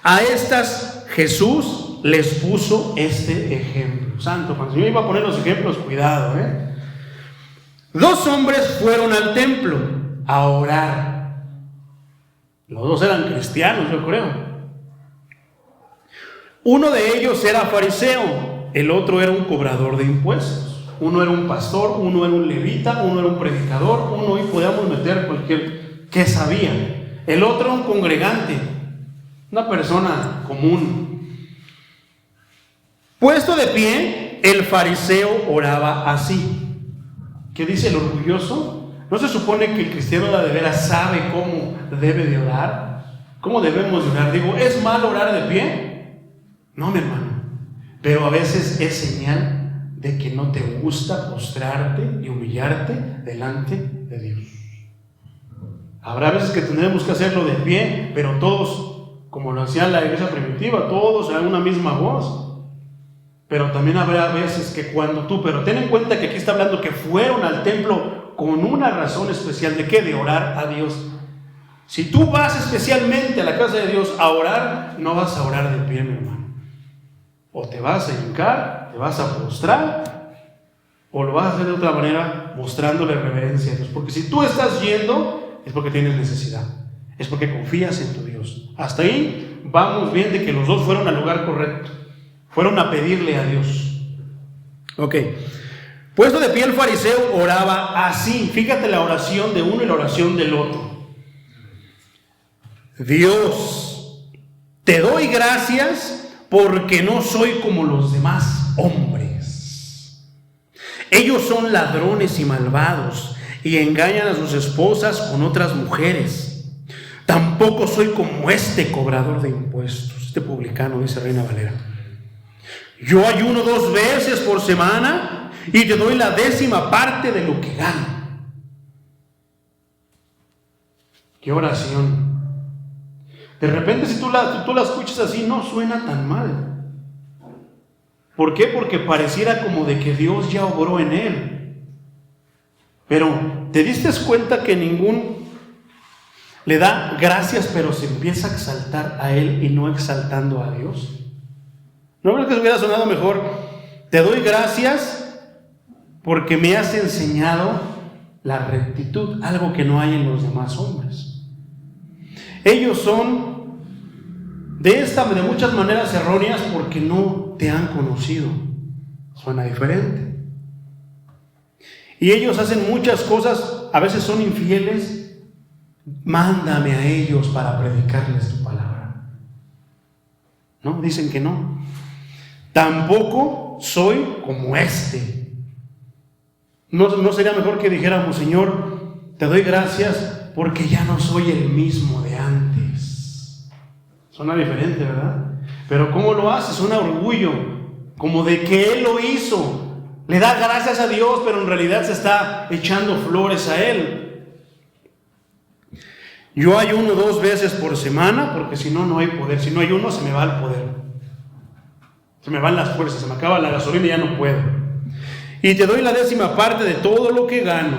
A estas Jesús les puso este ejemplo. Santo, cuando yo iba a poner los ejemplos, cuidado, Dos hombres fueron al templo a orar. Los dos eran cristianos, yo creo. Uno de ellos era fariseo, el otro era un cobrador de impuestos. Uno era un pastor, uno era un levita, uno era un predicador, uno y podíamos meter cualquier que sabía. El otro era un congregante, una persona común. Puesto de pie, el fariseo oraba así. ¿Qué dice el orgulloso? ¿No se supone que el cristiano de veras sabe cómo debe de orar? ¿Cómo debemos de orar? Digo, ¿es mal orar de pie? No, mi hermano. Pero a veces es señal de que no te gusta postrarte y humillarte delante de Dios. Habrá veces que tendremos que hacerlo de pie, pero todos, como lo hacía la iglesia primitiva, todos a una misma voz. Pero también habrá veces que pero ten en cuenta que aquí está hablando que fueron al templo con una razón especial. ¿De qué? De orar a Dios. Si tú vas especialmente a la casa de Dios a orar, no vas a orar de pie, mi hermano. O te vas a hincar, te vas a postrar, o lo vas a hacer de otra manera, mostrándole reverencia a Dios. Porque si tú estás yendo, es porque tienes necesidad, es porque confías en tu Dios. Hasta ahí vamos bien de que los dos fueron al lugar correcto, fueron a pedirle a Dios. Ok, Puesto de pie el fariseo oraba así. Fíjate la oración de uno y la oración del otro. Dios, te doy gracias porque no soy como los demás hombres. Ellos son ladrones y malvados y engañan a sus esposas con otras mujeres. Tampoco soy como este cobrador de impuestos, este publicano, dice Reina Valera. Yo ayuno 2 veces por semana y te doy la 10ª parte de lo que gano. ¿Qué oración? De repente, si tú la escuchas así, no suena tan mal. ¿Por qué? Porque pareciera como de que Dios ya obró en él. Pero, ¿te diste cuenta que ningún le da gracias, pero se empieza a exaltar a él y no exaltando a Dios? ¿No creo que hubiera sonado mejor? Te doy gracias porque me has enseñado la rectitud, algo que no hay en los demás hombres. Ellos son de muchas maneras erróneas porque no te han conocido. Suena diferente. Y ellos hacen muchas cosas, a veces son infieles. Mándame a ellos para predicarles tu palabra. No, dicen que no. Tampoco soy como este. ¿No sería mejor que dijéramos, Señor, te doy gracias porque ya no soy el mismo de antes? Suena diferente, ¿verdad? Pero ¿cómo lo hace? Suena orgullo, como de que Él lo hizo. Le da gracias a Dios, pero en realidad se está echando flores a Él. Yo ayuno 2 veces por semana, porque si no, no hay poder. Si no ayuno, se me va el poder. Se me van las fuerzas, se me acaba la gasolina y ya no puedo. Y te doy la 10ª parte de todo lo que gano.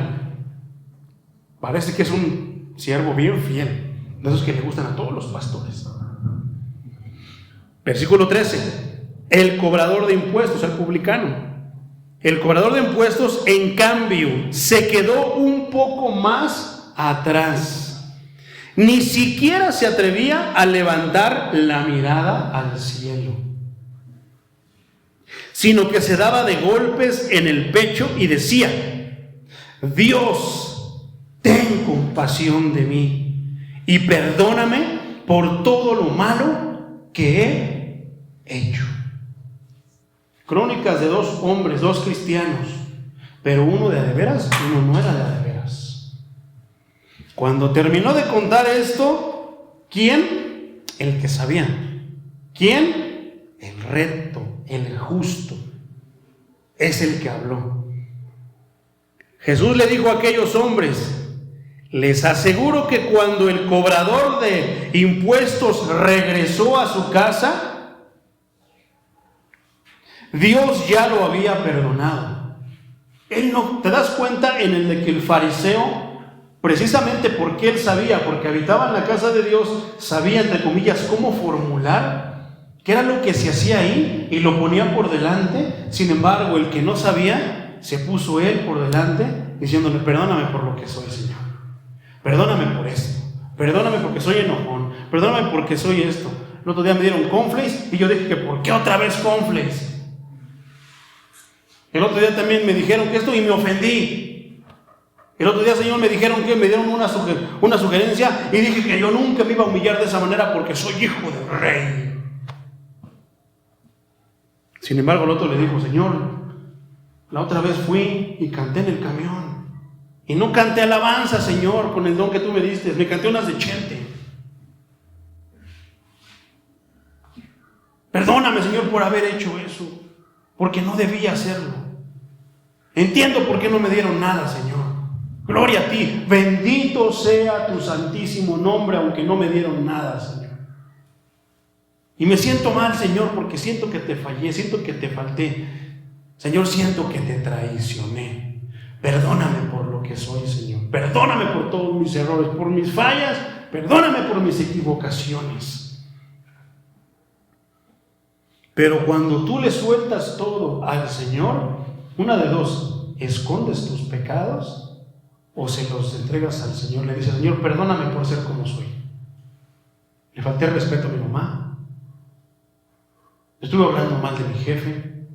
Parece que es un siervo bien fiel, de esos que le gustan a todos los pastores. Versículo 13. El cobrador de impuestos, el publicano. El cobrador de impuestos, en cambio, se quedó un poco más atrás. Ni siquiera se atrevía a levantar la mirada al cielo, sino que se daba de golpes en el pecho y decía: Dios, ten compasión de mí y perdóname por todo lo malo que he hecho. Crónicas de 2 hombres, 2 cristianos, pero uno de veras, uno no era de veras. Cuando terminó de contar esto, ¿quién? El que sabía. ¿Quién? El recto, el justo. Es el que habló. Jesús le dijo a aquellos hombres: les aseguro que cuando el cobrador de impuestos regresó a su casa, Dios ya lo había perdonado. Él no, ¿te das cuenta en el de que el fariseo, precisamente porque él sabía, porque habitaba en la casa de Dios, sabía, entre comillas, cómo formular qué era lo que se hacía ahí y lo ponía por delante? Sin embargo, el que no sabía, se puso él por delante, diciéndole: perdóname por lo que soy, Señor. Perdóname por esto. Perdóname porque soy enojón. Perdóname porque soy esto. El otro día me dieron cornflakes y yo dije que ¿por qué otra vez cornflakes? El otro día también me dijeron que esto y me ofendí. El otro día, Señor, me dijeron que me dieron una sugerencia y dije que yo nunca me iba a humillar de esa manera porque soy hijo del rey. Sin embargo, el otro le dijo: Señor, la otra vez fui y canté en el camión. Y no canté alabanza, Señor, con el don que tú me diste. Me canté unas de Chente. Perdóname, Señor, por haber hecho eso, porque no debía hacerlo. Entiendo por qué no me dieron nada, Señor. Gloria a ti. Bendito sea tu santísimo nombre, aunque no me dieron nada, Señor. Y me siento mal, Señor, porque siento que te fallé, siento que te falté. Señor, siento que te traicioné. Perdóname por lo que soy, Señor. Perdóname por todos mis errores, por mis fallas. Perdóname por mis equivocaciones. Pero cuando tú le sueltas todo al Señor, una de dos: escondes tus pecados o se los entregas al Señor. Le dices: Señor, perdóname por ser como soy. Le falté respeto a mi mamá. Estuve hablando mal de mi jefe.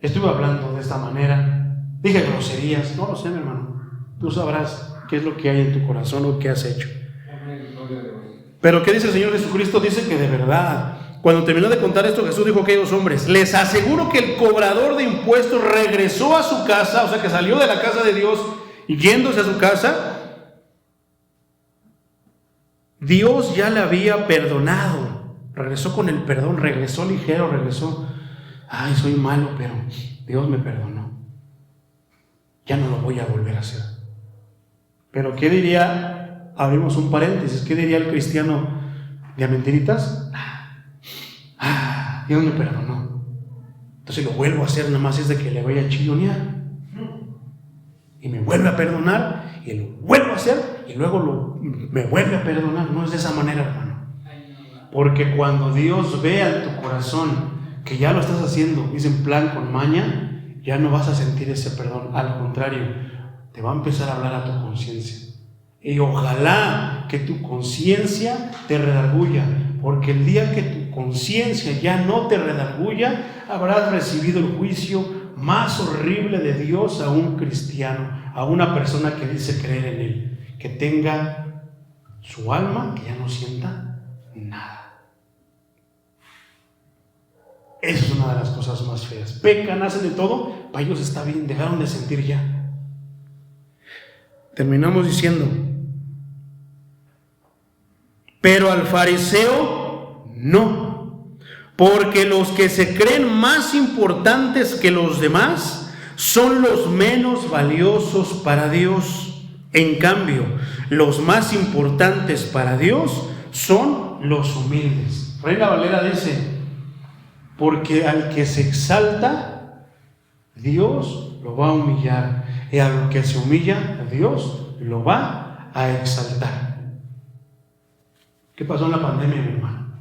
estuve hablando de esta manera, dije groserías, no lo sé, mi hermano, tú sabrás qué es lo que hay en tu corazón o qué has hecho. Pero ¿qué dice el Señor Jesucristo? Dice que de verdad, cuando terminó de contar esto, Jesús dijo a aquellos hombres: les aseguro que el cobrador de impuestos regresó a su casa, o sea que salió de la casa de Dios y yéndose a su casa, Dios ya le había perdonado, regresó con el perdón, regresó ligero, regresó, ay, soy malo, pero Dios me perdonó, ya no lo voy a volver a hacer. Pero ¿qué diría? Abrimos un paréntesis, ¿qué diría el cristiano de a mentiritas? Dios me perdonó, entonces lo vuelvo a hacer, nada más es de que le voy a chillonear, y me vuelve a perdonar, y lo vuelvo a hacer, y luego me vuelve a perdonar. No es de esa manera, hermano, porque cuando Dios vea en tu corazón que ya lo estás haciendo, dice en plan con maña, ya no vas a sentir ese perdón, al contrario, te va a empezar a hablar a tu conciencia. Y ojalá que tu conciencia te redarguya, porque el día que tu conciencia ya no te redarguya, habrás recibido el juicio más horrible de Dios a un cristiano, a una persona que dice creer en Él, que tenga su alma, que ya no sienta nada. Esa es una de las cosas más feas. Pecan, hacen de todo, para ellos está bien, dejaron de sentir ya. Terminamos diciendo: pero al fariseo no, porque los que se creen más importantes que los demás son los menos valiosos para Dios. En cambio, los más importantes para Dios son los humildes. Reina Valera dice: porque al que se exalta, Dios lo va a humillar, y al que se humilla, Dios lo va a exaltar. ¿Qué pasó en la pandemia, mi hermano?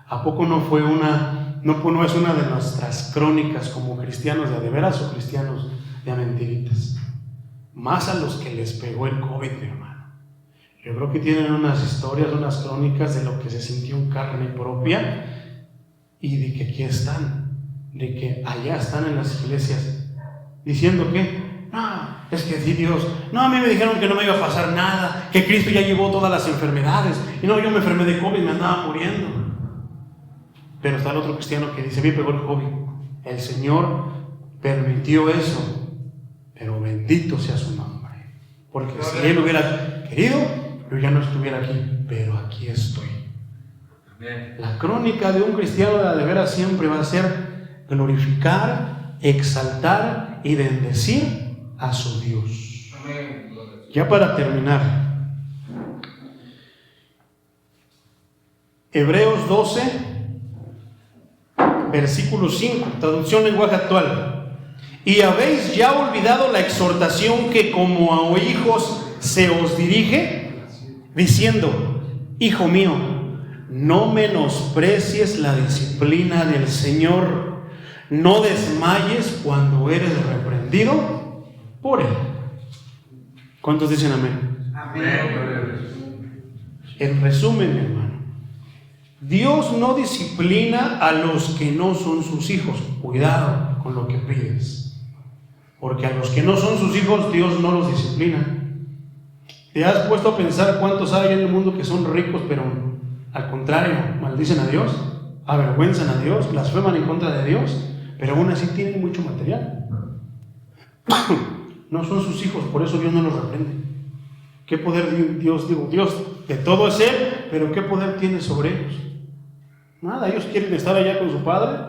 ¿A poco no fue no es una de nuestras crónicas como cristianos de a de veras o cristianos de a mentiritas? Más a los que les pegó el COVID, mi hermano. Yo creo que tienen unas historias, unas crónicas de lo que se sintió en carne propia, y de que aquí están, de que allá están en las iglesias, diciendo que no, es que sí, Dios, no, a mí me dijeron que no me iba a pasar nada, que Cristo ya llevó todas las enfermedades, y no, yo me enfermé de COVID, me andaba muriendo. Pero está el otro cristiano que dice: me pegó el COVID, el Señor permitió eso, pero bendito sea su nombre, porque si Él hubiera querido, yo ya no estuviera aquí, pero aquí estoy. La crónica de un cristiano de veras siempre va a ser glorificar, exaltar y bendecir a su Dios. Ya para terminar, Hebreos 12, versículo 5, traducción lenguaje actual: y habéis ya olvidado la exhortación que como a hijos se os dirige, diciendo: hijo mío, no menosprecies la disciplina del Señor, no desmayes cuando eres reprendido por Él. ¿Cuántos dicen amén? Amén. En resumen, mi hermano, Dios no disciplina a los que no son sus hijos. Cuidado con lo que pides, porque a los que no son sus hijos Dios no los disciplina. ¿Te has puesto a pensar cuántos hay en el mundo que son ricos, pero al contrario maldicen a Dios, avergüenzan a Dios, blasfeman en contra de Dios, pero aún así tienen mucho material? No son sus hijos, por eso Dios no los reprende. ¿Qué poder Dios de todo es Él, pero qué poder tiene sobre ellos? Nada, ellos quieren estar allá con su padre,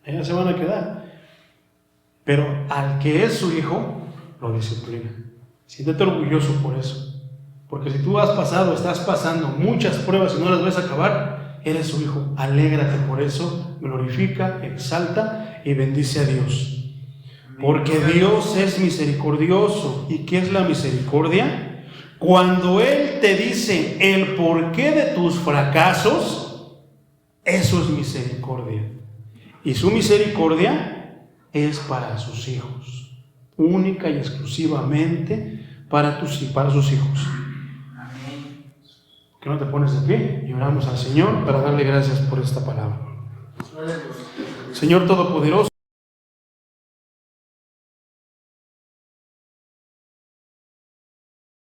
allá se van a quedar. Pero al que es su hijo, lo disciplina. Siéntete orgulloso por eso, porque si tú estás pasando muchas pruebas y no las ves acabar, eres su hijo. Alégrate por eso, glorifica, exalta y bendice a Dios. Porque Dios es misericordioso. ¿Y qué es la misericordia? Cuando Él te dice el porqué de tus fracasos, eso es misericordia. Y su misericordia es para sus hijos, única y exclusivamente para sus hijos. ¿Que no te pones de pie? Y oramos al Señor para darle gracias por esta palabra. Señor Todopoderoso,